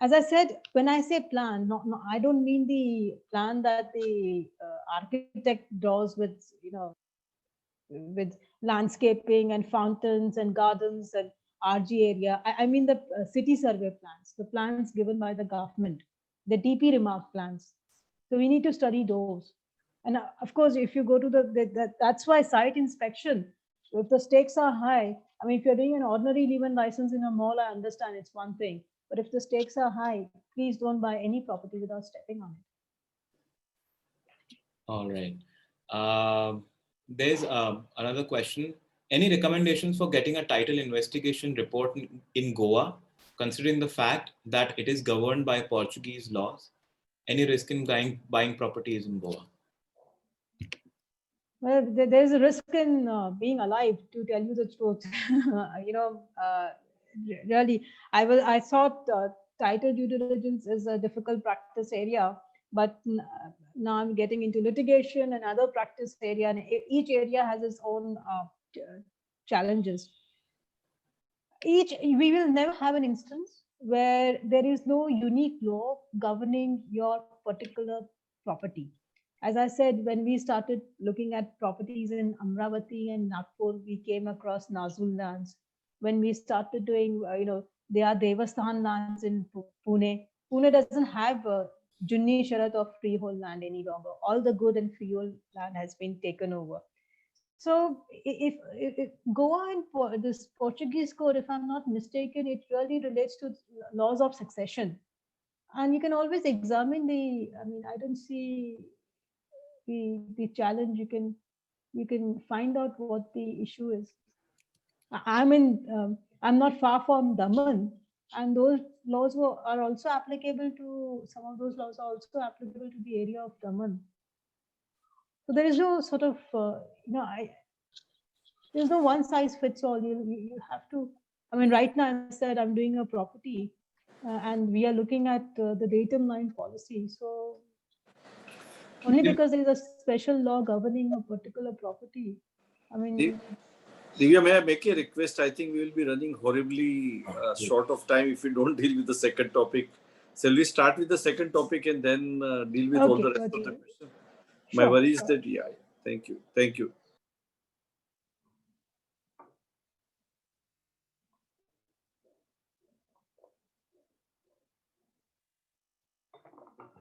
As I said, when I say plan, no, I don't mean the plan that the architect draws with, with landscaping and fountains and gardens and RG area. I mean the city survey plans, the plans given by the government, the DP remark plans. So we need to study those. And of course, if you go to that's why site inspection, if the stakes are high, I mean, if you're doing an ordinary live-in license in a mall, I understand it's one thing. But if the stakes are high, please don't buy any property without stepping on it. All right. There's another question. Any recommendations for getting a title investigation report in Goa, considering the fact that it is governed by Portuguese laws? Any risk in buying properties in Goa? Well, there's a risk in being alive, to tell you the truth. Really, I thought title due diligence is a difficult practice area, but now I'm getting into litigation and other practice area, and each area has its own challenges. We will never have an instance where there is no unique law governing your particular property. As I said, when we started looking at properties in Amravati and Nagpur, we came across Nazul lands. When we started doing, there are Devasthan lands in Pune. Pune doesn't have Junni Sharat of freehold land any longer. All the good and freehold land has been taken over. So if Goa and this Portuguese code, if I'm not mistaken, it really relates to laws of succession. And you can always examine I don't see the challenge. You can find out what the issue is. I'm not far from Daman, and those laws are also applicable to, some of those laws are also applicable to the area of Daman. So there is no sort of, there's no one size fits all. You have to, right now I said I'm doing a property and we are looking at the datum line policy. So only because there is a special law governing a particular property. Divya, may I make a request? I think we will be running horribly short of time if we don't deal with the second topic. Shall we start with the second topic and then deal with all the rest of the questions? My worry is that, yeah, thank you. Thank you.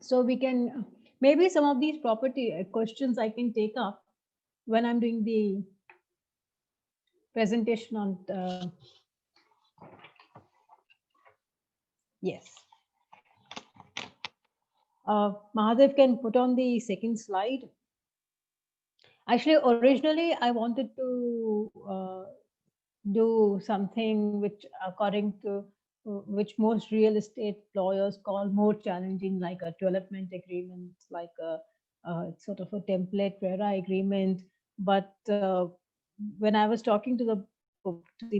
So we can, maybe some of these property questions I can take up when I'm doing the presentation on yes. Mahadev can put on the second slide. Actually, originally I wanted to do something which, according to which most real estate lawyers call more challenging, like a development agreement, like a sort of a template RERA agreement. But when I was talking to the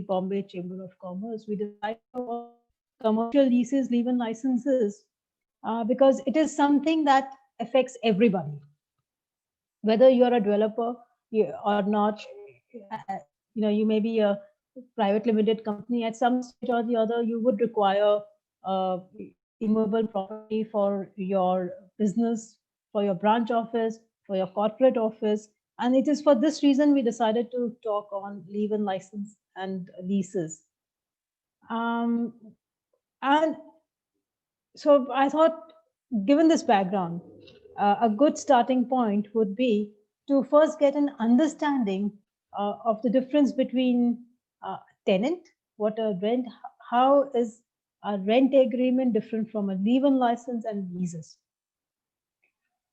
Bombay Chamber of Commerce, we decided on commercial leases, leave-in licenses, because it is something that affects everybody, whether you're a developer or not. You may be a private limited company. At some stage or the other, you would require immovable property for your business, for your branch office, for your corporate office. And it is for this reason we decided to talk on leave-in license and leases. And so I thought, given this background, a good starting point would be to first get an understanding of the difference between tenant, what a rent, how is a rent agreement different from a leave-in license and leases.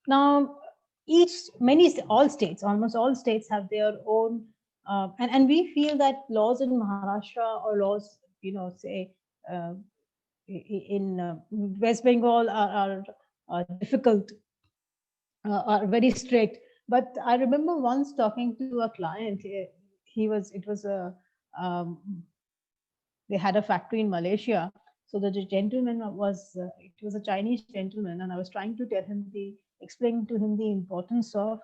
Now, almost all states have their own, and we feel that laws in Maharashtra or laws, say in West Bengal are difficult, are very strict. But I remember once talking to a client. They had a factory in Malaysia. So the gentleman it was a Chinese gentleman, and I was trying to explain to him the importance of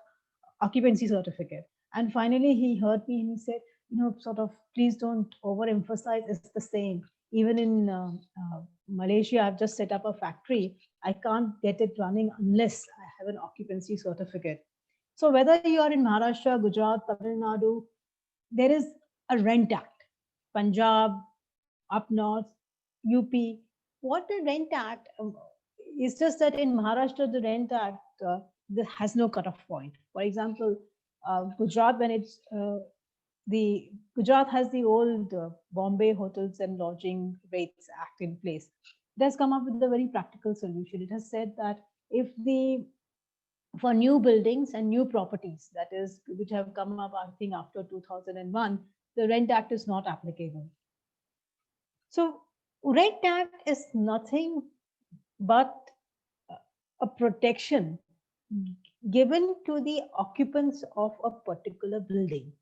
occupancy certificate. And finally, he heard me and he said, sort of, please don't overemphasize. It's the same. Even in Malaysia, I've just set up a factory. I can't get it running unless I have an occupancy certificate. So whether you are in Maharashtra, Gujarat, Tamil Nadu, there is a Rent Act. Punjab, up north, UP. What the Rent Act is just that in Maharashtra, the Rent Act has no cutoff point. For example, Gujarat, Gujarat has the old Bombay Hotels and Lodging Rates Act in place. It has come up with a very practical solution. It has said that for new buildings and new properties, that is, which have come up, I think, after 2001, the Rent Act is not applicable. So Rent Act is nothing but a protection given to the occupants of a particular building.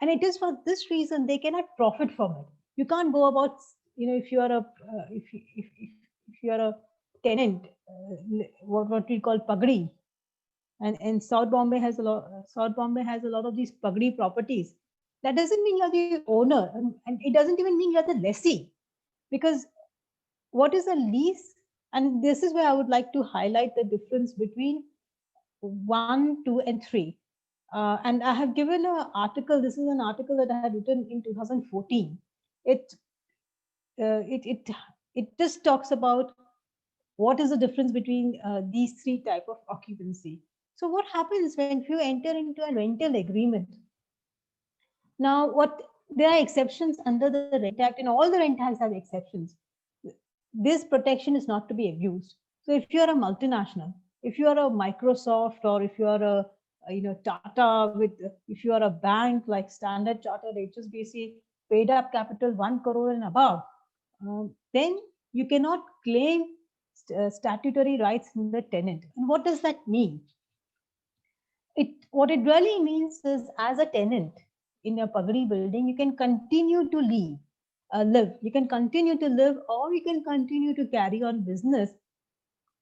And it is for this reason they cannot profit from it. You can't go about, if you are a tenant, what we call pagdi, and South Bombay has a lot of these pagdi properties. That doesn't mean you're the owner, and it doesn't even mean you're the lessee, because what is a lease? And this is where I would like to highlight the difference between 1, 2, and 3. And I have given an article. This is an article that I had written in 2014. It just talks about what is the difference between these 3 types of occupancy. So what happens when you enter into a rental agreement? Now, there are exceptions under the Rent Act, and all the Rent Acts have exceptions. This protection is not to be abused. So if you are a multinational, if you are a Microsoft, or if you are a Tata, if you are a bank like Standard Chartered, HSBC, paid up capital 1 crore and above, then you cannot claim statutory rights in the tenant. And what does that mean? What it really means is, as a tenant in a pagdi building, you can continue to live. You can continue to live, or you can continue to carry on business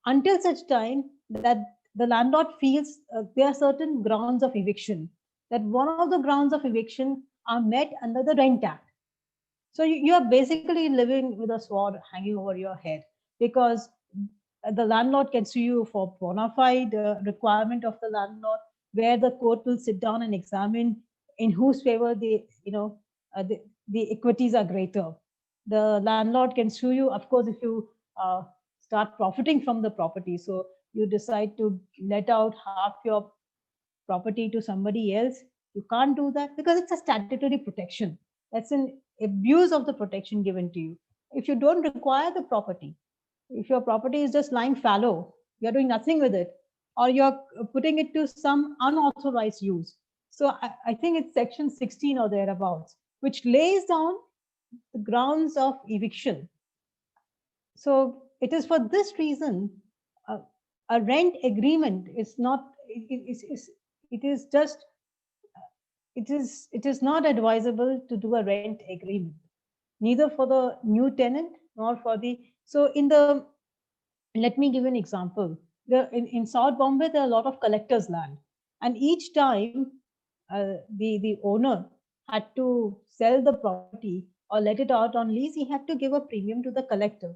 until such time that the landlord feels there are certain grounds of eviction, that one of the grounds of eviction are met under the Rent Act. So you are basically living with a sword hanging over your head, because the landlord can sue you for bona fide requirement of the landlord, where the court will sit down and examine in whose favor the equities are greater. The landlord can sue you, of course, if you start profiting from the property. So you decide to let out half your property to somebody else. You can't do that because it's a statutory protection. That's an abuse of the protection given to you. If you don't require the property, if your property is just lying fallow, you're doing nothing with it, or you're putting it to some unauthorized use. So I think it's section 16 or thereabouts, which lays down the grounds of eviction. So it is for this reason, a rent agreement is not, it is just, it is not advisable to do a rent agreement, neither for the new tenant nor for the, so in the, let me give an example. In South Bombay, there are a lot of collectors' land. And each time the owner had to sell the property or let it out on lease, he had to give a premium to the collector.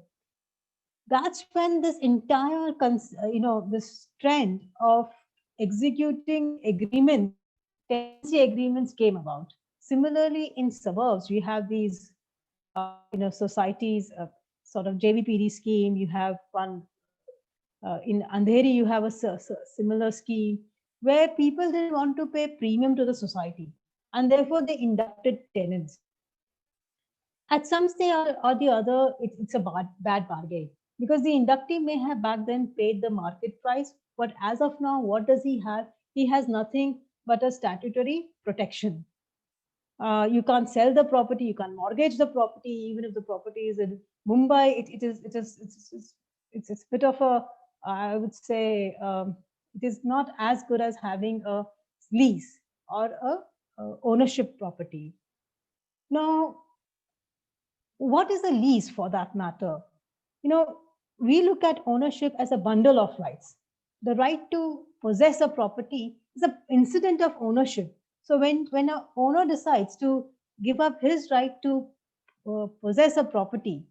That's when this entire, this trend of executing agreements, tenancy agreements came about. Similarly, in suburbs, we have these, societies, sort of JVPD scheme. You have one in Andheri, you have a similar scheme where people didn't want to pay premium to the society, and therefore they inducted tenants. At some stage or the other, it's a bad bargain, because the inductee may have back then paid the market price, but as of now, what does he have? He has nothing but a statutory protection. You can't sell the property, you can't mortgage the property, even if the property is in Mumbai. It's a bit of a, I would say, it is not as good as having a lease or a ownership property. Now, what is a lease for that matter? We look at ownership as a bundle of rights. The right to possess a property is an incident of ownership. So when an owner decides to give up his right to possess a property,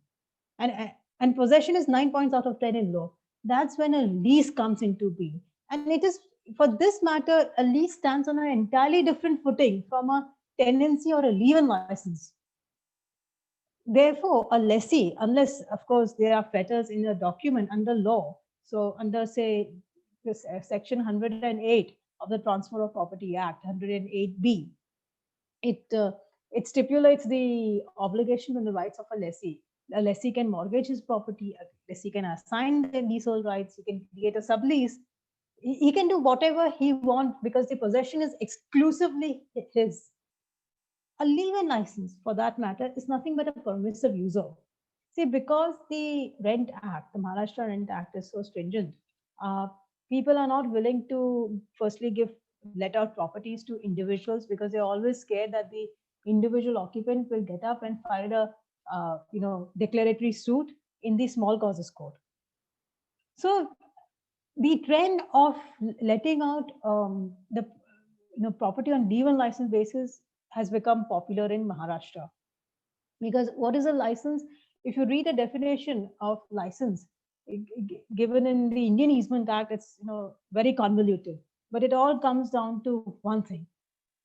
and possession is 9 points out of 10 in law, that's when a lease comes into being. And it is, for this matter, a lease stands on an entirely different footing from a tenancy or a leave-in license. Therefore, a lessee, unless, of course, there are fetters in a document under law, so under, say, this section 108 of the Transfer of Property Act, 108B, it stipulates the obligation and the rights of a lessee. A lessee can mortgage his property, a lessee can assign the leasehold rights, he can create a sublease, he can do whatever he wants because the possession is exclusively his. A leave-in license, for that matter, is nothing but a permissive user. See, because the Rent Act, the Maharashtra Rent Act, is so stringent, people are not willing to firstly let out properties to individuals, because they're always scared that the individual occupant will get up and file a declaratory suit in the small causes court. So the trend of letting out the property on leave-in license basis has become popular in Maharashtra. Because what is a license? If you read a definition of license given in the Indian Easement Act, it's very convoluted, but it all comes down to one thing: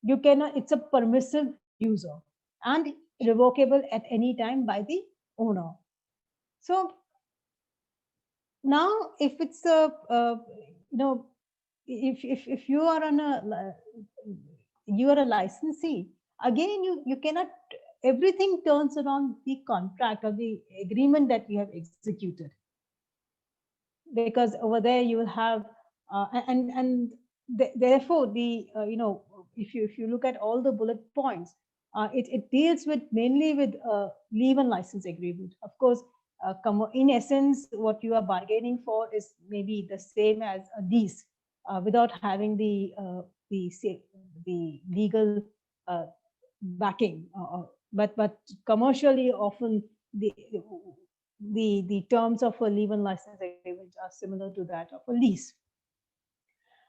you cannot. It's a permissive user and revocable at any time by the owner. So now, if it's a if you are on a licensee, again you cannot. Everything turns around the contract or the agreement that you have executed, because over there you will have therefore the if you look at all the bullet points, it deals with mainly with leave-in license agreement. Of course, in essence, what you are bargaining for is maybe the same as a lease, without having the legal backing. But commercially, often the terms of a leave-in license agreement are similar to that of a lease.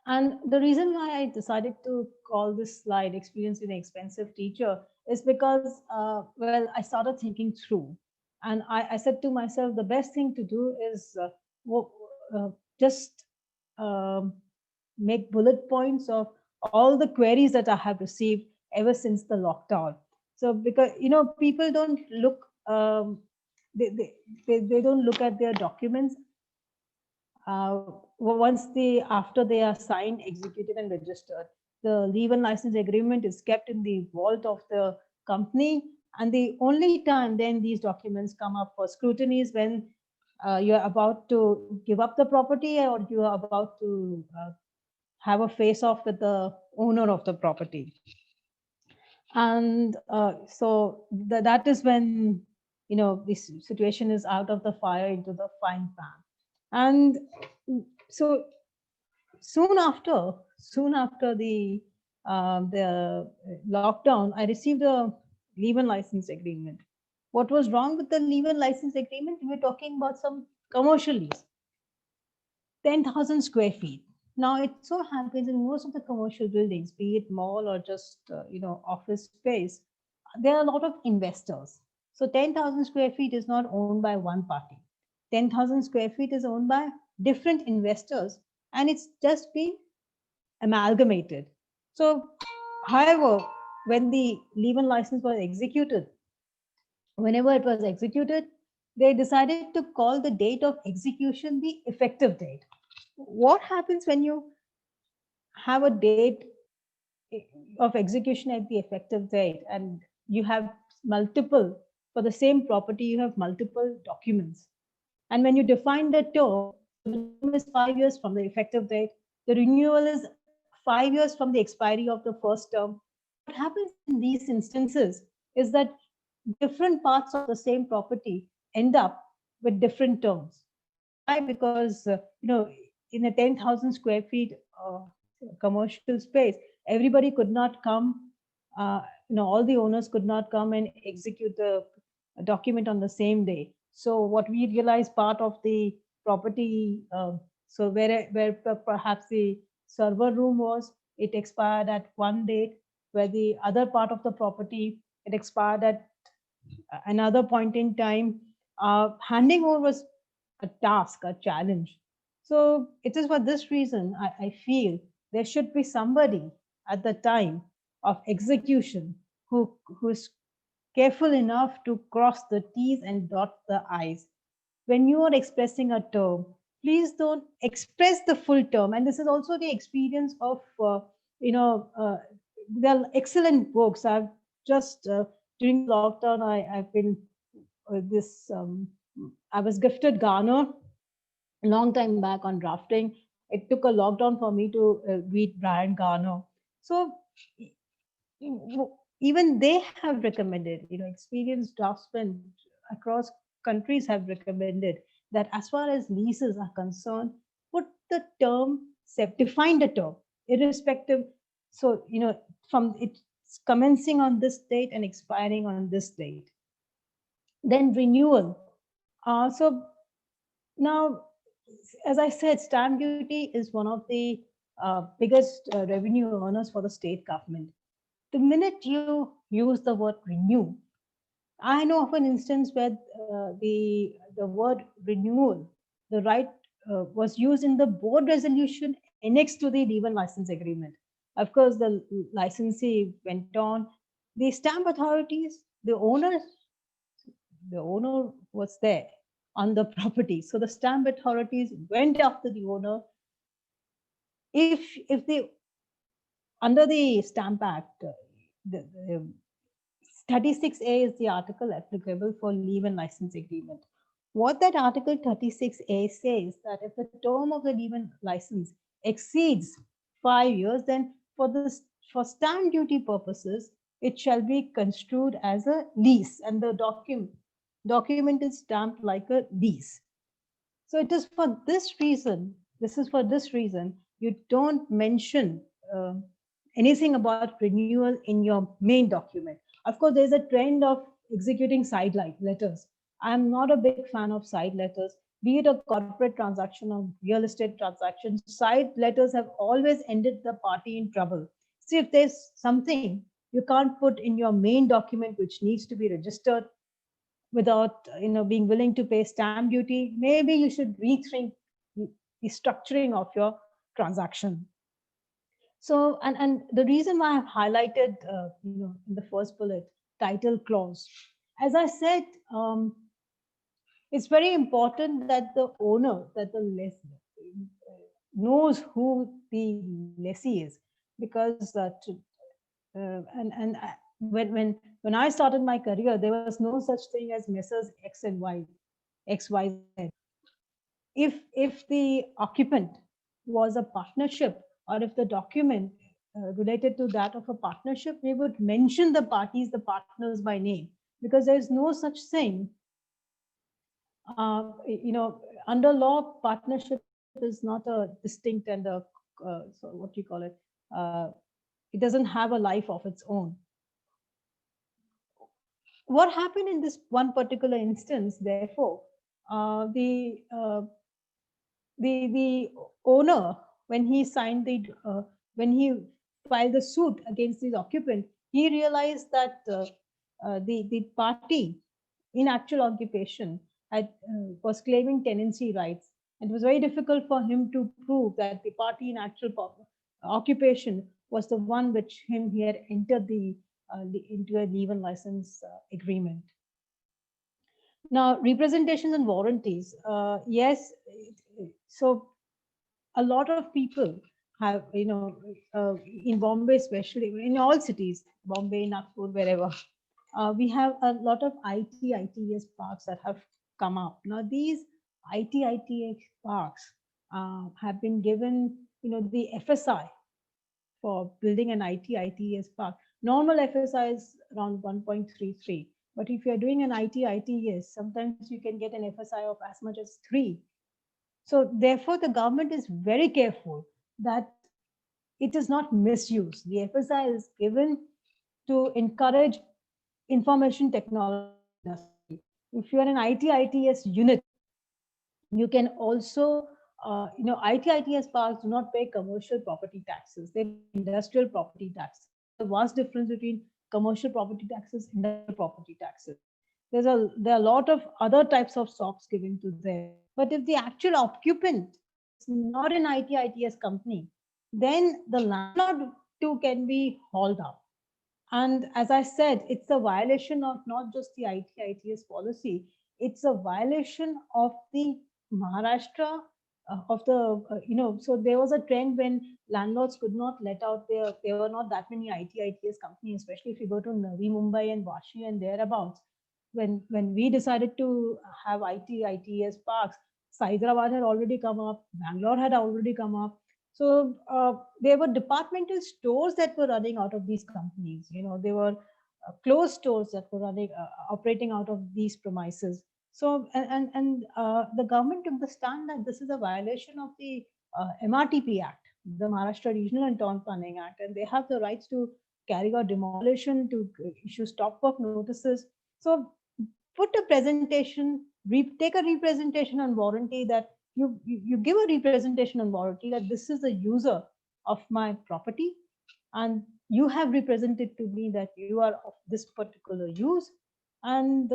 And the reason why I decided to call this slide "Experience in Expensive Teacher" is because, well, I started thinking through, and I said to myself, the best thing to do is just make bullet points of all the queries that I have received ever since the lockdown. So because people don't look, they don't look at their documents after they are signed, executed, and registered. The leave-in license agreement is kept in the vault of the company, and the only time then these documents come up for scrutiny is when you're about to give up the property, or you are about to have a face off with the owner of the property. And so that is when, this situation is out of the fire into the frying pan. And so soon after the lockdown, I received a leave-in license agreement. What was wrong with the leave-in license agreement? We were talking about some commercial lease, 10,000 square feet. Now, it so happens in most of the commercial buildings, be it mall or just office space, there are a lot of investors. So 10,000 square feet is not owned by one party. 10,000 square feet is owned by different investors, and it's just been amalgamated. So, however, when the leave-in license was executed, whenever it was executed, they decided to call the date of execution the effective date. What happens when you have a date of execution at the effective date, and you have multiple, for the same property, you have multiple documents? And when you define the term, the term is 5 years from the effective date, the renewal is 5 years from the expiry of the first term. What happens in these instances is that different parts of the same property end up with different terms. Why? Because in a 10,000 square feet commercial space, everybody could not come. All the owners could not come and execute the document on the same day. So what we realized, part of the property, so where perhaps the server room was, it expired at one date, where the other part of the property, it expired at another point in time. Handing over was a task, a challenge. So it is for this reason I feel there should be somebody at the time of execution who is careful enough to cross the T's and dot the I's. When you are expressing a term, please don't express the full term. And this is also the experience of, there are excellent books. I've just, during lockdown, I've been I was gifted Garner a long time back on drafting. It took a lockdown for me to read Brian Garner. So even they have recommended, experienced draftsmen across countries have recommended that as far as leases are concerned, put the term, define the term, irrespective. So, from it's commencing on this date and expiring on this date. Then renewal. So now, as I said, stamp duty is one of the biggest revenue earners for the state government. The minute you use the word renew, I know of an instance where the word renewal, the right was used in the board resolution annexed to the leave-in license agreement. Of course, the licensee went on. The stamp authorities, the owner was there on the property. So the stamp authorities went after the owner. If they, under the Stamp Act, the 36A is the article applicable for leave-in license agreement. What that article 36A says, that if the term of the leave-in license exceeds 5 years, then for stamp duty purposes, it shall be construed as a lease, and the document is stamped like a lease. So it is for this reason, you don't mention anything about renewal in your main document. Of course, there's a trend of executing side letters. I'm not a big fan of side letters, be it a corporate transaction or real estate transaction. Side letters have always ended the party in trouble. See, if there's something you can't put in your main document which needs to be registered without being willing to pay stamp duty, maybe you should rethink the structuring of your transaction. So, and the reason why I've highlighted, in the first bullet, title clause, as I said, it's very important that the owner, that the lessee knows who the lessee is, because when I started my career, there was no such thing as Messrs. X and Y, XYZ. if the occupant was a partnership, or if the document related to that of a partnership, we would mention the parties, the partners by name, because there is no such thing. Under law, partnership is not a distinct and so what do you call it? It doesn't have a life of its own. What happened in this one particular instance, therefore, the owner, when he signed when he filed the suit against the occupant, he realized that the party in actual occupation was claiming tenancy rights. It was very difficult for him to prove that the party in actual occupation was the one which he had entered into a leave and license agreement. Now, representations and warranties. Yes, so a lot of people have, in Bombay, especially in all cities, Bombay, Nagpur, wherever, we have a lot of ITES parks that have come up. Now, these ITES parks have been given, the FSI for building an ITES park. Normal FSI is around 1.33. But if you're doing an ITES, sometimes you can get an FSI of as much as 3. So therefore, the government is very careful that it is not misused. The FSI is given to encourage information technology industry. If you're an ITES unit, you can also, ITES parks do not pay commercial property taxes. They pay industrial property taxes. The vast difference between commercial property taxes and industrial property taxes. There are a lot of other types of SOPs given to them. But if the actual occupant is not an ITES company, then the landlord too can be hauled up. And as I said, it's a violation of not just the ITES policy, it's a violation of the Maharashtra of the, so there was a trend when landlords could not let out there were not that many ITES companies, especially if you go to Navi Mumbai and Vashi and thereabouts. When we decided to have ITES parks, Hyderabad had already come up, Bangalore had already come up. So there were departmental stores that were running out of these companies. There were closed stores that were running, operating out of these premises. So, and the government took the stand that this is a violation of the MRTP Act, the Maharashtra Regional and Town Planning Act, and they have the rights to carry out demolition, to issue stop work notices. So put a presentation, take a representation on warranty that you give a representation on warranty that this is the user of my property, and you have represented to me that you are of this particular use, and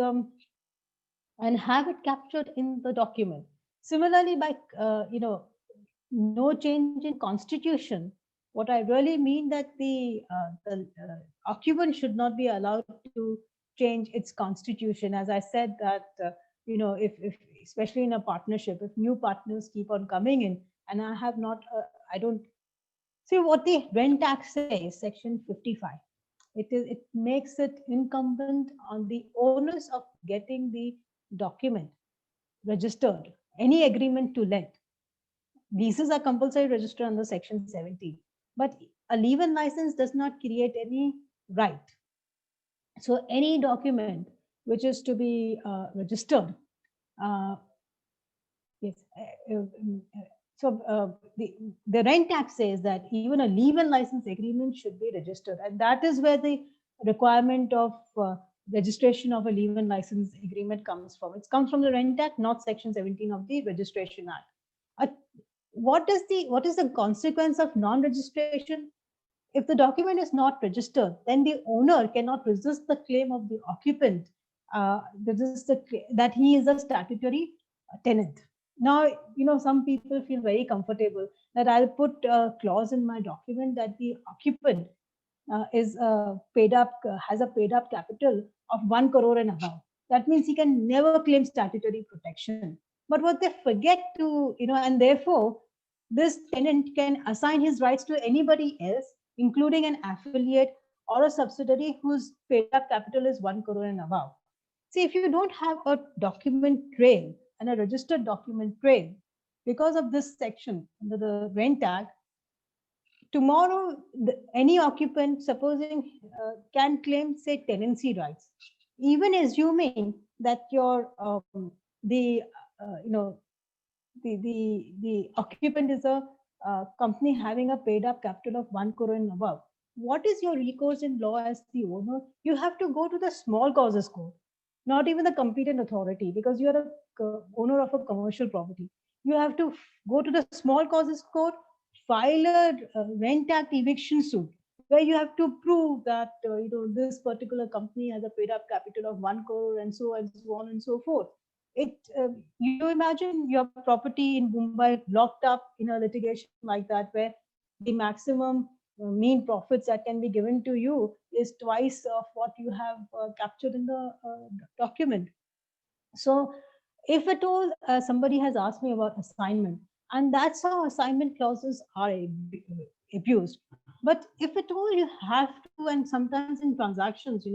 have it captured in the document. Similarly, by no change in constitution, what I really mean that the occupant should not be allowed to change its constitution. As I said that, if especially in a partnership, if new partners keep on coming in, and I have not, I don't see what the Rent Act says, section 55. It makes it incumbent on the owners of getting the document registered, any agreement to let. Leases are compulsory registered under section 17, but a leave-in license does not create any right. So any document which is to be registered, yes. So the Rent Act says that even a leave-in license agreement should be registered, and that is where the requirement of registration of a leave-in license agreement comes from. It comes from the Rent Act, not section 17 of the Registration Act. What is the consequence of non-registration? If the document is not registered, then the owner cannot resist the claim of the occupant that he is a statutory tenant. Now, some people feel very comfortable that I'll put a clause in my document that the occupant is paid up, has a paid up capital of 1 crore and above. That means he can never claim statutory protection. But what they forget to, and therefore this tenant can assign his rights to anybody else, including an affiliate or a subsidiary whose paid up capital is 1 crore and above. See, if you don't have a document trail and a registered document trail, because of this section, the Rent Act, tomorrow any occupant, supposing, can claim, say, tenancy rights, even assuming that your the the occupant is a company having a paid up capital of 1 crore and above. What is your recourse in law as the owner? You have to go to the small causes court, not even the competent authority, because you are a owner of a commercial property. You have to go to the small causes court, file a Rent Act eviction suit, where you have to prove that this particular company has a paid up capital of 1 crore and so on and so forth. You imagine your property in Mumbai locked up in a litigation like that, where the maximum mean profits that can be given to you is twice of what you have captured in the document. So if at all somebody has asked me about assignment, and that's how assignment clauses are abused. But if at all you have to, and sometimes in transactions,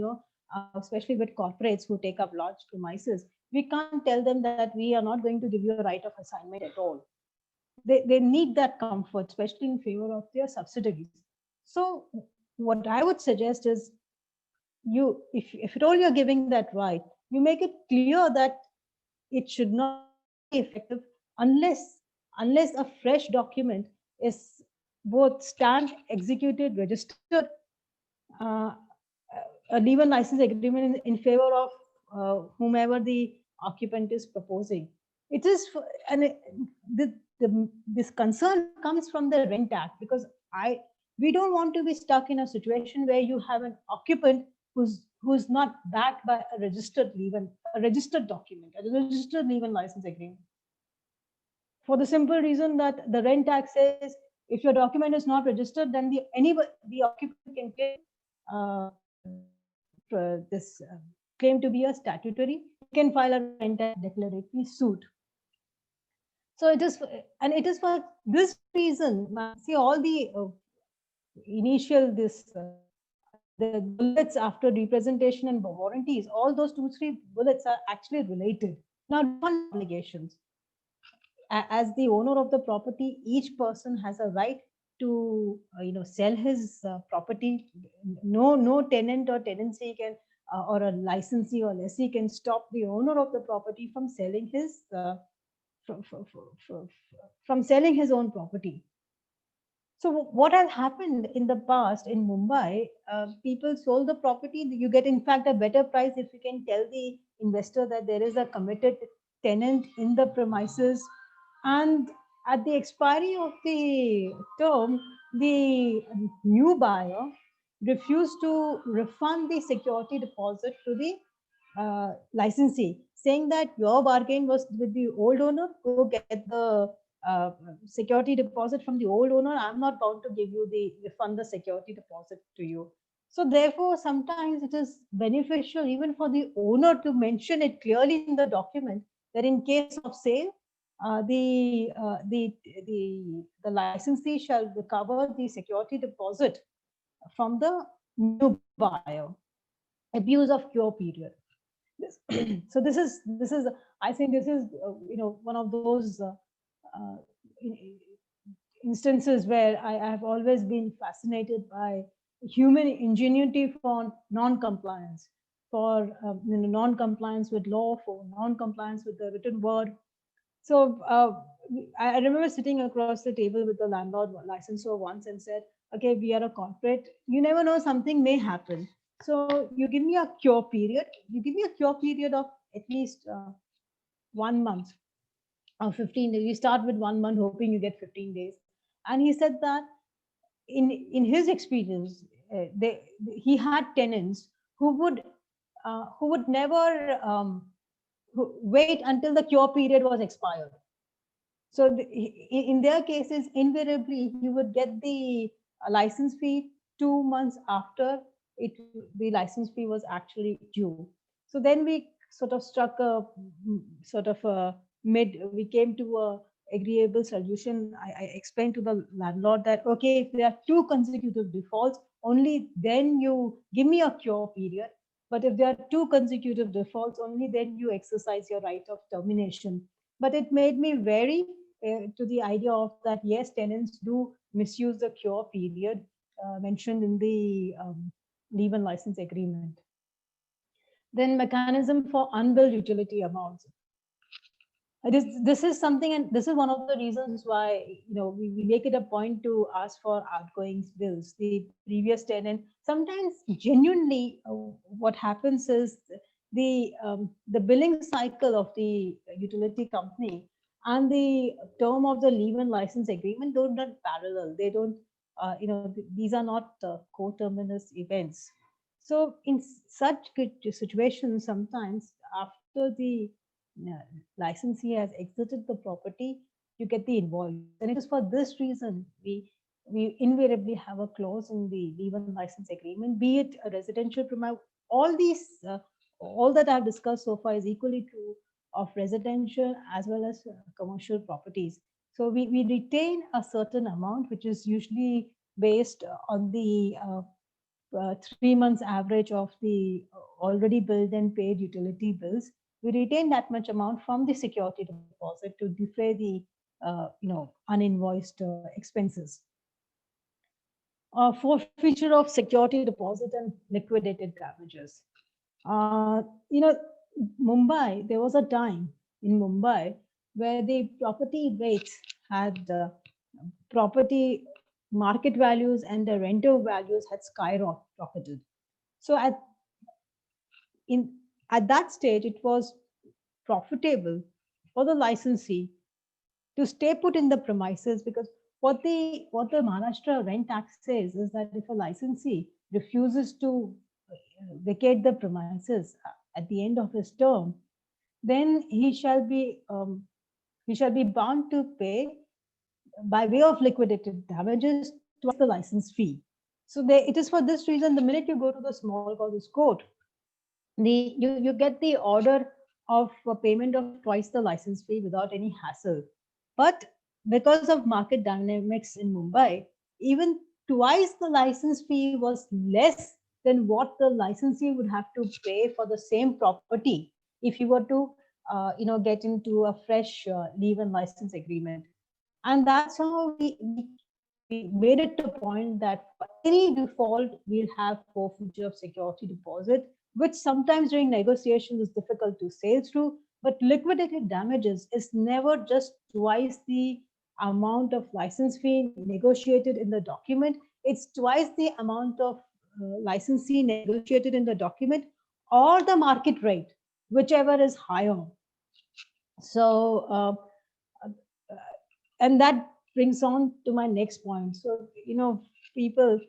especially with corporates who take up large premises, we can't tell them that we are not going to give you a right of assignment at all. They need that comfort, especially in favor of their subsidiaries. So what I would suggest is, if at all you're giving that right, you make it clear that it should not be effective unless a fresh document is both stamped, executed, registered, a leave-in license agreement in favor of whomever the occupant is proposing. It is, this concern comes from the Rent Act, because we don't want to be stuck in a situation where you have an occupant who's not backed by a registered document, a registered leave-in license agreement. For the simple reason that the Rent Act says, if your document is not registered, then the occupant can claim claim to be a statutory. You can file a Rent Act declaratory suit. So it is for this reason. See, all the initial the bullets after representation and warranties, all those 2-3 bullets are actually related. Now, one obligations. As the owner of the property, each person has a right to sell his property. No tenant or tenancy can or a licensee or lessee can stop the owner of the property from selling his from selling his own property. So what has happened in the past in Mumbai, people sold the property. You get, in fact, a better price if you can tell the investor that there is a committed tenant in the premises. And at the expiry of the term, the new buyer refused to refund the security deposit to the licensee, saying that your bargain was with the old owner, go get the security deposit from the old owner. I'm not bound to refund the security deposit to you. So therefore, sometimes it is beneficial even for the owner to mention it clearly in the document that in case of sale, the licensee shall recover the security deposit from the new buyer. Abuse of cure period. So this is I think this is one of those instances where I have always been fascinated by human ingenuity for non-compliance, for non-compliance with law, for non-compliance with the written word. So I remember sitting across the table with the landlord licensor once and said, okay, we are a corporate, you never know, something may happen. So you give me a cure period. You give me a cure period of at least 1 month or 15 days. You start with 1 month, hoping you get 15 days. And he said that in his experience, he had tenants who would never wait until the cure period was expired. So in their cases, invariably, you would get the license fee 2 months after the license fee was actually due. So then we sort of struck a we came to a agreeable solution. I explained to the landlord that, okay, if there are 2 consecutive defaults, only then you give me a cure period. But if there are 2 consecutive defaults, only then you exercise your right of termination. But it made me wary. to the idea of that, yes, tenants do misuse the cure period mentioned in the leave and license agreement. Then mechanism for unbilled utility amounts. This is something, and this is one of the reasons why we make it a point to ask for outgoing bills. The previous tenant sometimes genuinely, what happens is the billing cycle of the utility company and the term of the leave and license agreement don't run parallel. They don't, these are not coterminous events. So in such situations, sometimes after the licensee has exited the property, you get the invoice. And it is for this reason we invariably have a clause in the leave and license agreement, be it a residential premise. All these, all that I've discussed so far is equally true of residential as well as commercial properties. So we retain a certain amount, which is usually based on the 3 months average of the already billed and paid utility bills. We retain that much amount from the security deposit to defray the uninvoiced expenses. Forfeiture of security deposit and liquidated damages. Mumbai, there was a time in Mumbai where the property rates had property market values and the rental values had skyrocketed. So at that stage, it was profitable for the licensee to stay put in the premises, because what the Maharashtra Rent Act says is that if a licensee refuses to vacate the premises at the end of his term, then he shall be bound to pay by way of liquidated damages twice the license fee. So it is for this reason, the minute you go to the small causes court, you get the order of a payment of twice the license fee without any hassle. But because of market dynamics in Mumbai, even twice the license fee was less than what the licensee would have to pay for the same property if he were to get into a fresh leave and license agreement. And that's how we made it a point that for any default, we'll have forfeiture of security deposit, which sometimes during negotiations is difficult to sail through. But liquidated damages is never just twice the amount of license fee negotiated in the document. It's twice the amount of license fee negotiated in the document, or the market rate, whichever is higher. So, and that brings on to my next point. So, people,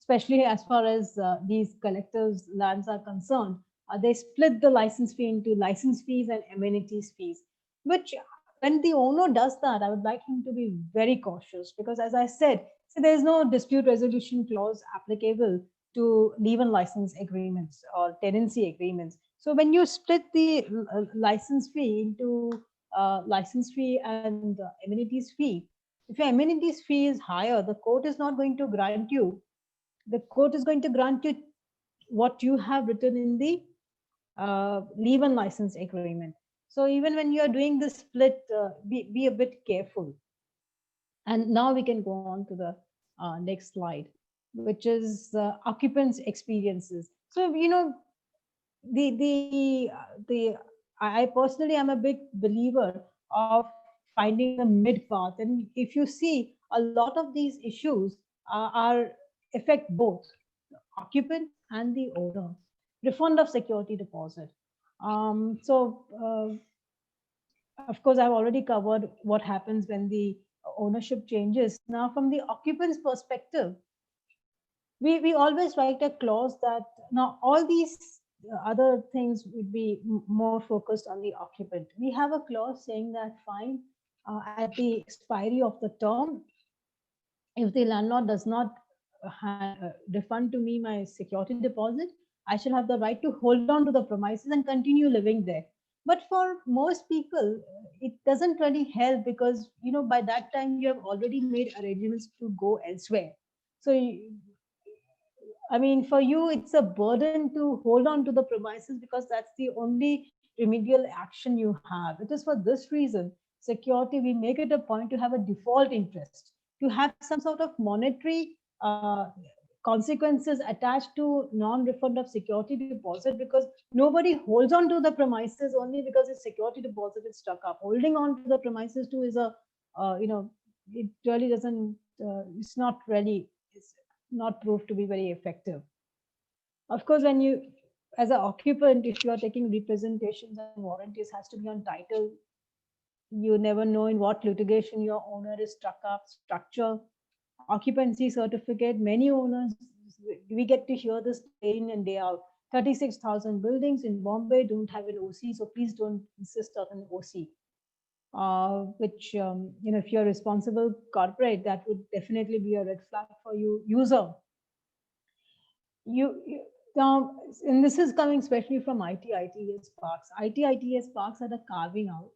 especially as far as these collectors' lands are concerned, they split the license fee into license fees and amenities fees, which when the owner does that, I would like him to be very cautious, because as I said, there is no dispute resolution clause applicable to leave and license agreements or tenancy agreements. So when you split the license fee into license fee and amenities fee, if your amenities fee is higher, the court is not going to grant you. The court is going to grant you what you have written in the leave and license agreement. So even when you are doing this split, be a bit careful. And now we can go on to the next slide, which is occupants' experiences. So I personally am a big believer of finding a mid path, and if you see, a lot of these issues affect both the occupant and the owner. Refund of security deposit. Of course, I've already covered what happens when the ownership changes. Now, from the occupant's perspective, we always write a clause that now all these other things would be more focused on the occupant. We have a clause saying that fine, at the expiry of the term, if the landlord does not refund to me my security deposit, I shall have the right to hold on to the premises and continue living there. But for most people, it doesn't really help, because by that time you have already made arrangements to go elsewhere. So I mean, for you, it's a burden to hold on to the premises, because that's the only remedial action you have. It is for this reason security, we make it a point to have a default interest, to have some sort of monetary consequences attached to non-refund of security deposit, because nobody holds on to the premises only because the security deposit is stuck up. Holding on to the premises too is a, it really doesn't, it's not proved to be very effective. Of course, when you, as an occupant, if you are taking representations and warranties, has to be on title. You never know in what litigation your owner is stuck up, structure, occupancy certificate. Many owners, we get to hear this day in and day out. 36,000 buildings in Bombay don't have an OC, so please don't insist on an OC. Which, if you're a responsible corporate, that would definitely be a red flag for you, user. Now, and this is coming especially from IT-ITES parks. IT-ITES parks are the carving out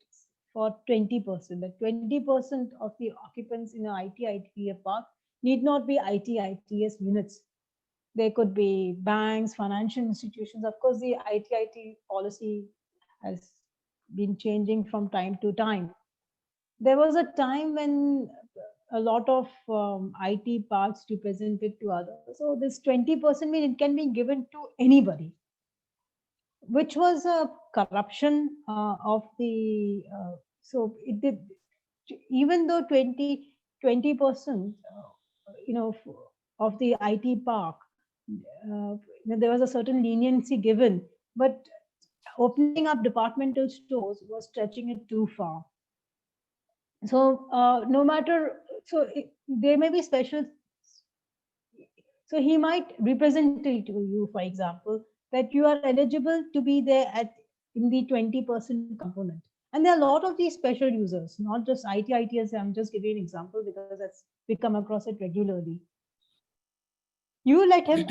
for 20%. That 20% of the occupants in an IT-ITES park need not be IT-ITES units. They could be banks, financial institutions. Of course, the IT-ITES policy has been changing from time to time. There was a time when a lot of IT parks represented to others. So this 20% mean it can be given to anybody, which was a corruption of the, so it did, even though 20%, of the IT park, there was a certain leniency given, but opening up departmental stores was stretching it too far. So no matter, there may be special, so he might represent it to you, for example, that you are eligible to be there in the 20% component. And there are a lot of these special users, not just IT-ITES. I'm just giving an example because we come across it regularly. You let him,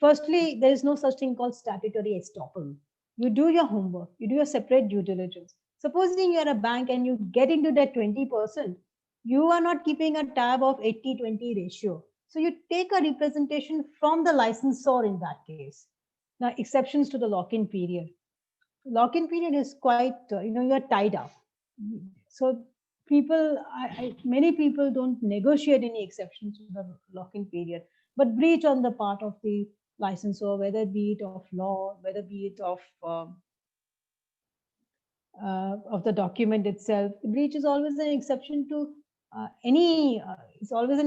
firstly, there is no such thing called statutory estoppel. You do your homework, you do your separate due diligence. Supposing you're a bank and you get into that 20%, you are not keeping a tab of 80-20 ratio. So you take a representation from the licensor in that case. Now, exceptions to the lock-in period. Lock-in period is quite, you're tied up. So many people don't negotiate any exceptions to the lock-in period, but breach on the part of the licensor, whether it be it of law, whether be it of the document itself. The breach is always an exception to it's always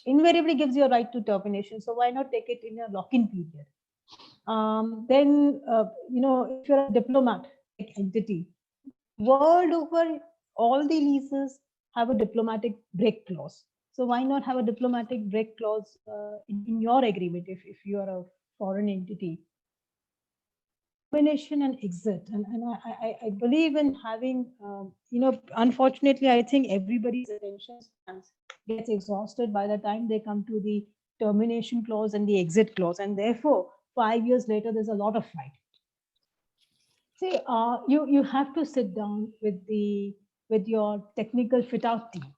invariably gives you a right to termination. So why not take it in a lock-in period? Then, if you're a diplomatic entity, world over, all the leases have a diplomatic break clause. So why not have a diplomatic break clause in your agreement if you are a foreign entity? Termination and exit, and I believe in having, unfortunately, I think everybody's attention spans gets exhausted by the time they come to the termination clause and the exit clause, and therefore 5 years later there's a lot of fight. See, you have to sit down with your technical fit out team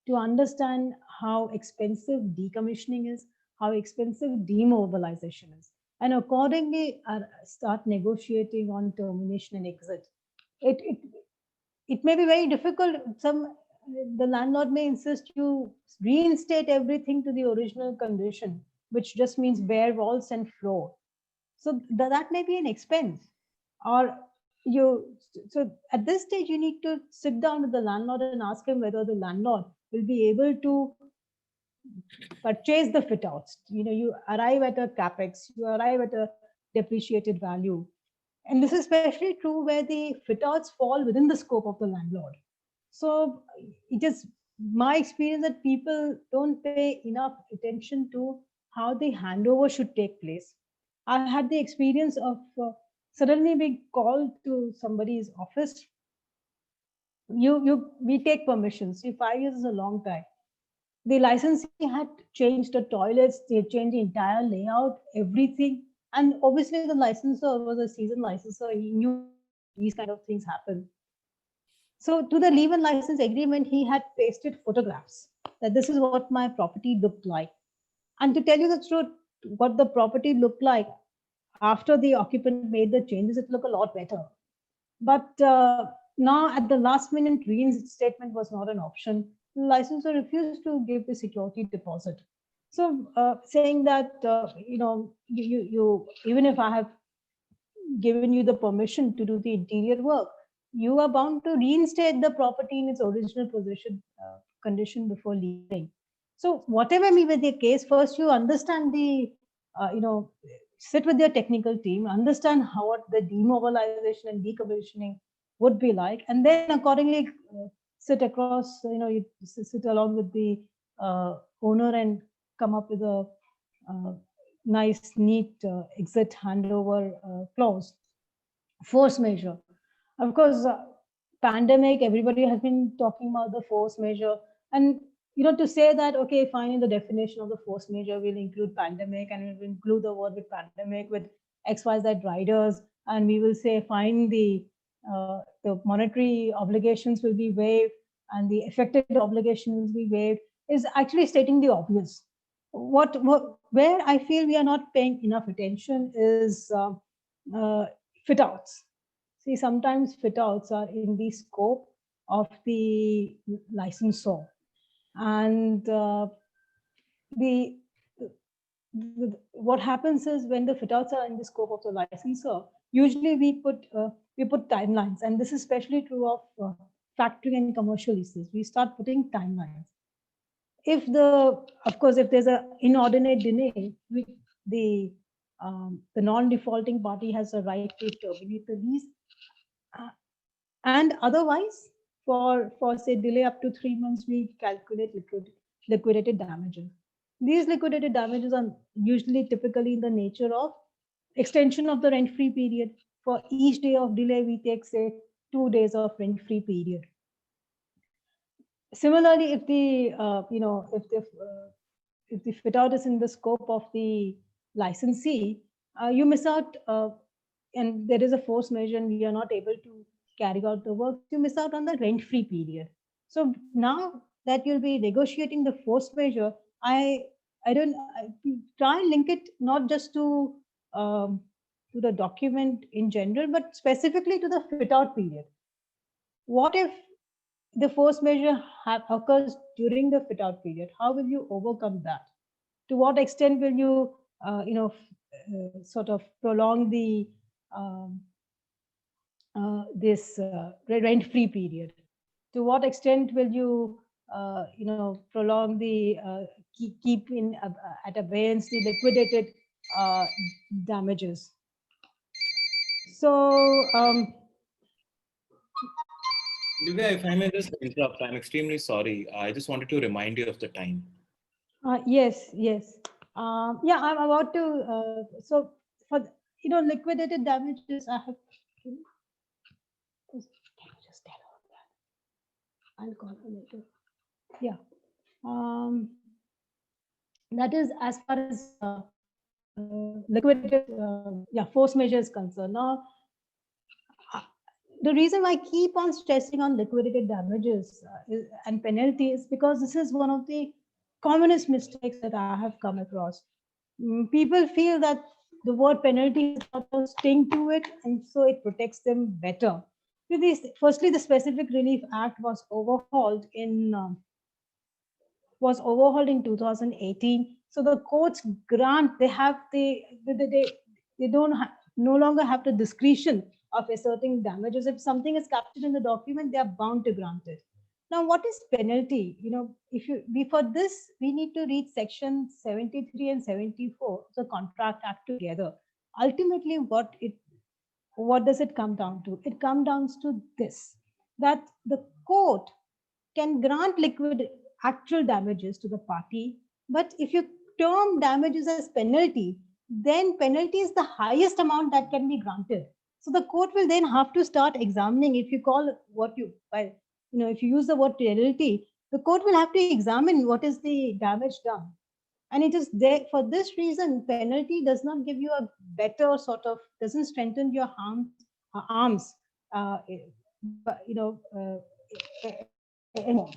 to understand how expensive decommissioning is, how expensive demobilization is, and accordingly start negotiating on termination and exit. It may be very difficult. The landlord may insist you reinstate everything to the original condition, which just means bare walls and floor. So that may be an expense. Or so at this stage, you need to sit down with the landlord and ask him whether the landlord will be able to purchase the fit outs. You arrive at a capex, you arrive at a depreciated value. And this is especially true where the fit outs fall within the scope of the landlord. So it is my experience that people don't pay enough attention to how the handover should take place. I had the experience of suddenly being called to somebody's office. We take permissions. See, 5 years is a long time. The licensee had changed the toilets, they changed the entire layout, everything. And obviously the licensor was a seasoned licensor. He knew these kind of things happen. So to the leave and license agreement, he had pasted photographs that this is what my property looked like. And to tell you the truth, what the property looked like after the occupant made the changes, it looked a lot better. But Now, at the last minute, reinstatement was not an option. The licensor refused to give the security deposit. So, saying that you even if I have given you the permission to do the interior work, you are bound to reinstate the property in its original condition before leaving. So, whatever may be the case, first you understand the sit with your technical team, understand how what the demobilization and decommissioning would be like, and then accordingly sit across, you sit along with the owner and come up with a nice, neat exit handover clause. Force measure. Of course, pandemic, everybody has been talking about the force measure. And, to say that, okay, fine, in the definition of the force measure, we'll include pandemic and we'll include the word with pandemic with XYZ riders. And we will say, fine, the monetary obligations will be waived and the affected obligations will be waived, is actually stating the obvious. Where I feel we are not paying enough attention is fit outs. See, sometimes fit outs are in the scope of the licensor, and what happens is when the fit outs are in the scope of the licensor, usually we put timelines, and this is especially true of factory and commercial leases. We start putting timelines. If there's an inordinate delay, the non-defaulting party has a right to terminate the lease, and otherwise, for say delay up to 3 months, we calculate liquidated damages. These liquidated damages are usually typically in the nature of extension of the rent-free period. For each day of delay, we take say 2 days of rent-free period. Similarly, if the fit out is in the scope of the licensee, you miss out, and there is a force measure, and we are not able to carry out the work, you miss out on the rent-free period. So now that you'll be negotiating the force measure, I try and link it not just to the document in general, but specifically to the fit-out period. What if the force measure occurs during the fit-out period? How will you overcome that? To what extent will you, sort of prolong the this rent-free period? To what extent will you, prolong the keep in at abeyance the liquidated damages? So. Divya, if I may just interrupt, I'm extremely sorry. I just wanted to remind you of the time. Yes. Yeah, I'm about to. So for liquidated damages, I have. Can you just tell her that? I'll call her later. Yeah. That is as far as liquidated, force measure is concerned. Now, the reason why I keep on stressing on liquidated damages and penalties, because this is one of the commonest mistakes that I have come across. People feel that the word penalty has a sting to it, and so it protects them better. Firstly, the Specific Relief Act was overhauled in 2018. So the courts grant, they don't no longer have the discretion of asserting damages. If something is captured in the document, they are bound to grant it. Now, what is penalty? For this, we need to read section 73 and 74 of the Contract Act together. Ultimately, what does it come down to? It comes down to this, that the court can grant actual damages to the party, but if you term damages as penalty, then penalty is the highest amount that can be granted. So the court will then have to start examining. If you call if you use the word penalty, the court will have to examine what is the damage done. And it is there for this reason, penalty does not give you a better doesn't strengthen your arms, anymore.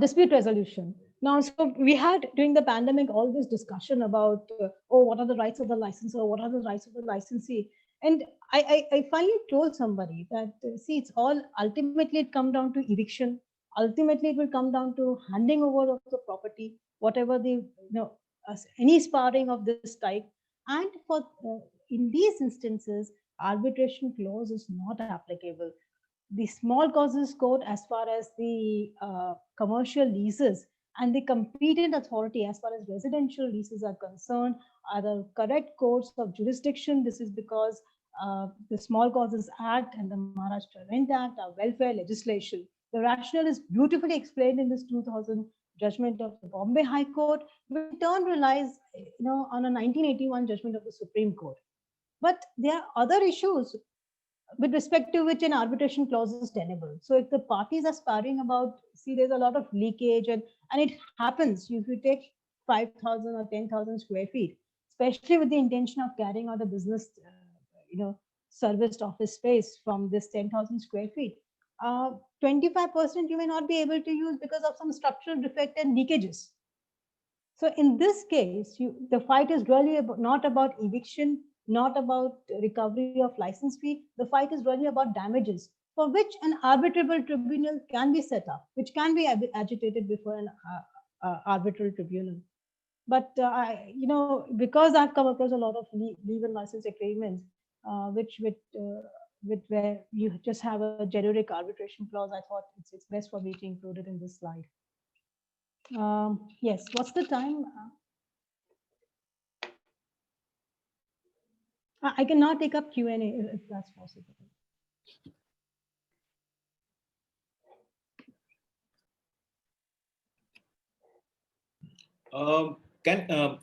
Dispute resolution. Now, so we had during the pandemic all this discussion about, what are the rights of the licensor, what are the rights of the licensee. And I finally told somebody that, see, it's all ultimately it come down to eviction. Ultimately, it will come down to handing over of the property, whatever the, any sparring of this type. And for in these instances, arbitration clause is not applicable. The small causes court, as far as the commercial leases and the competent authority as far as residential leases are concerned, are the correct courts of jurisdiction. This is because the Small Causes Act and the Maharashtra Rent Act are welfare legislation. The rationale is beautifully explained in this 2000 judgment of the Bombay High Court, which in turn relies, on a 1981 judgment of the Supreme Court. But there are other issues with respect to which an arbitration clause is tenable. So if the parties are sparring about, see, there's a lot of leakage, and it happens if you take 5,000 or 10,000 square feet, especially with the intention of carrying out a business, serviced office space from this 10,000 square feet. 25% you may not be able to use because of some structural defect and leakages. So in this case, the fight is really not about eviction, not about recovery of license fee. The fight is really about damages, for which an arbitrable tribunal can be set up, which can be agitated before an arbitral tribunal. But because I've come across a lot of legal license agreements, which where you just have a generic arbitration clause, I thought it's best for me to include it in this slide. Yes, what's the time? I can now take up Q&A if that's possible.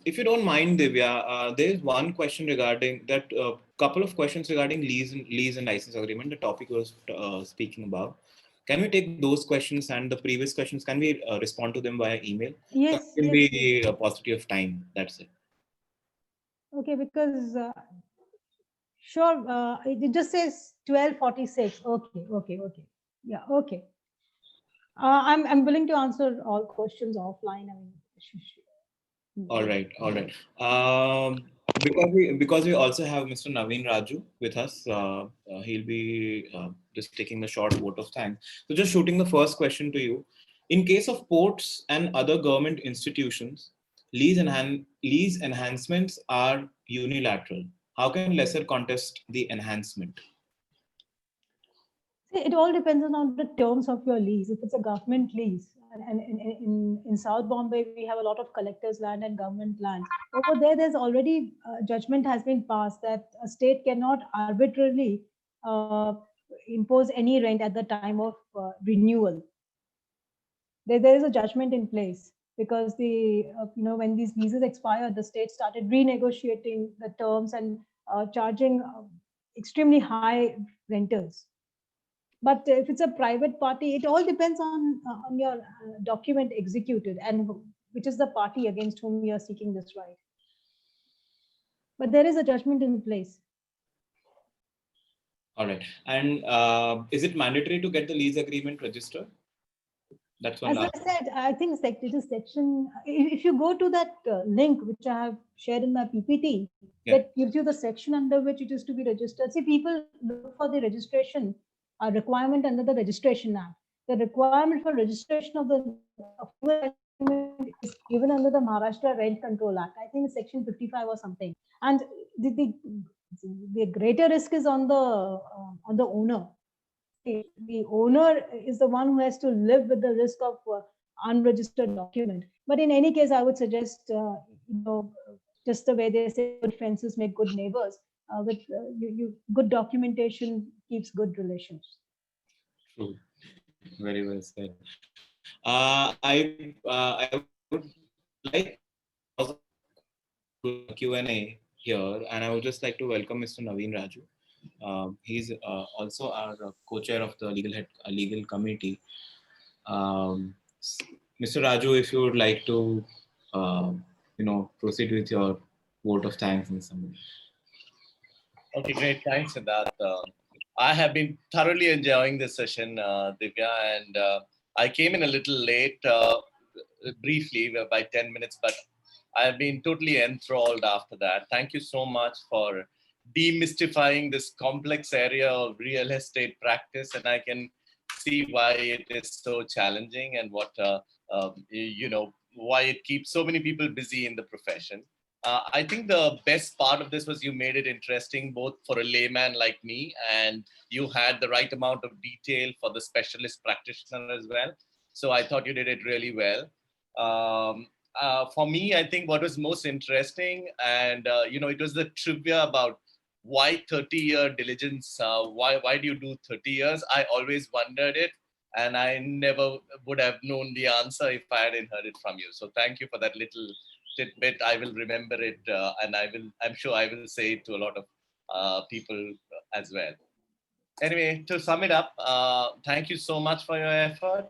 If you don't mind, Divya, there is one question regarding that. Couple of questions regarding lease and license agreement. The topic was speaking about. Can we take those questions and the previous questions? Can we respond to them via email? Yes. It will be a paucity of time. That's it. Okay, because sure, it just says 12:46. Okay. Yeah, okay. I'm willing to answer all questions offline. I mean, All right. Because we also have Mr. Naveen Raju with us. He'll be just taking the short vote of thanks. So just shooting the first question to you. In case of ports and other government institutions, lease enhancements are unilateral. How can lessor contest the enhancement? it all depends on the terms of your lease. If it's a government lease, and in South Bombay, we have a lot of collectors' land and government land. Over there, there's already judgment has been passed that a state cannot arbitrarily impose any rent at the time of renewal. There is a judgment in place because when these leases expired, the state started renegotiating the terms and charging extremely high rentals. But if it's a private party, it all depends on your document executed and which is the party against whom you are seeking this right. But there is a judgment in place. All right. And is it mandatory to get the lease agreement registered? That's one. As I said, I think it is section. If you go to that link which I have shared in my PPT, that gives you the section under which it is to be registered. See, people look for the registration requirement under the Registration Act. The requirement for registration of the is given under the Maharashtra Rent Control Act. I think section 55 or something. And the greater risk is on the owner. The owner is the one who has to live with the risk of unregistered document. But in any case, I would suggest, just the way they say, good fences make good neighbors. With good documentation keeps good relations. True. Very well said. I would like Q&A here, and I would just like to welcome Mr. Naveen Raju. He's also our co-chair of the legal committee. Mr. Raju, if you would like to, proceed with your vote of thanks and summary. Okay, great. Thanks, Siddharth. I have been thoroughly enjoying this session, Divya, and I came in a little late, briefly, by 10 minutes, but I have been totally enthralled after that. Thank you so much for demystifying this complex area of real estate practice, and I can see why it is so challenging and what why it keeps so many people busy in the profession. I think the best part of this was you made it interesting both for a layman like me, and you had the right amount of detail for the specialist practitioner as well. So I thought you did it really well. For me, I think what was most interesting, and it was the trivia about why 30-year diligence. Why do you do 30 years? I always wondered it, and I never would have known the answer if I hadn't heard it from you. So thank you for that little tidbit. I will remember it, and I'm sure I will say it to a lot of people as well. Anyway, to sum it up, thank you so much for your effort.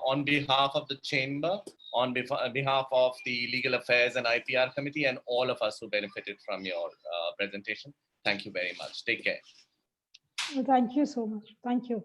On behalf of the chamber, on behalf of the Legal Affairs and IPR Committee, and all of us who benefited from your presentation, thank you very much. Take care. Well, thank you so much. Thank you.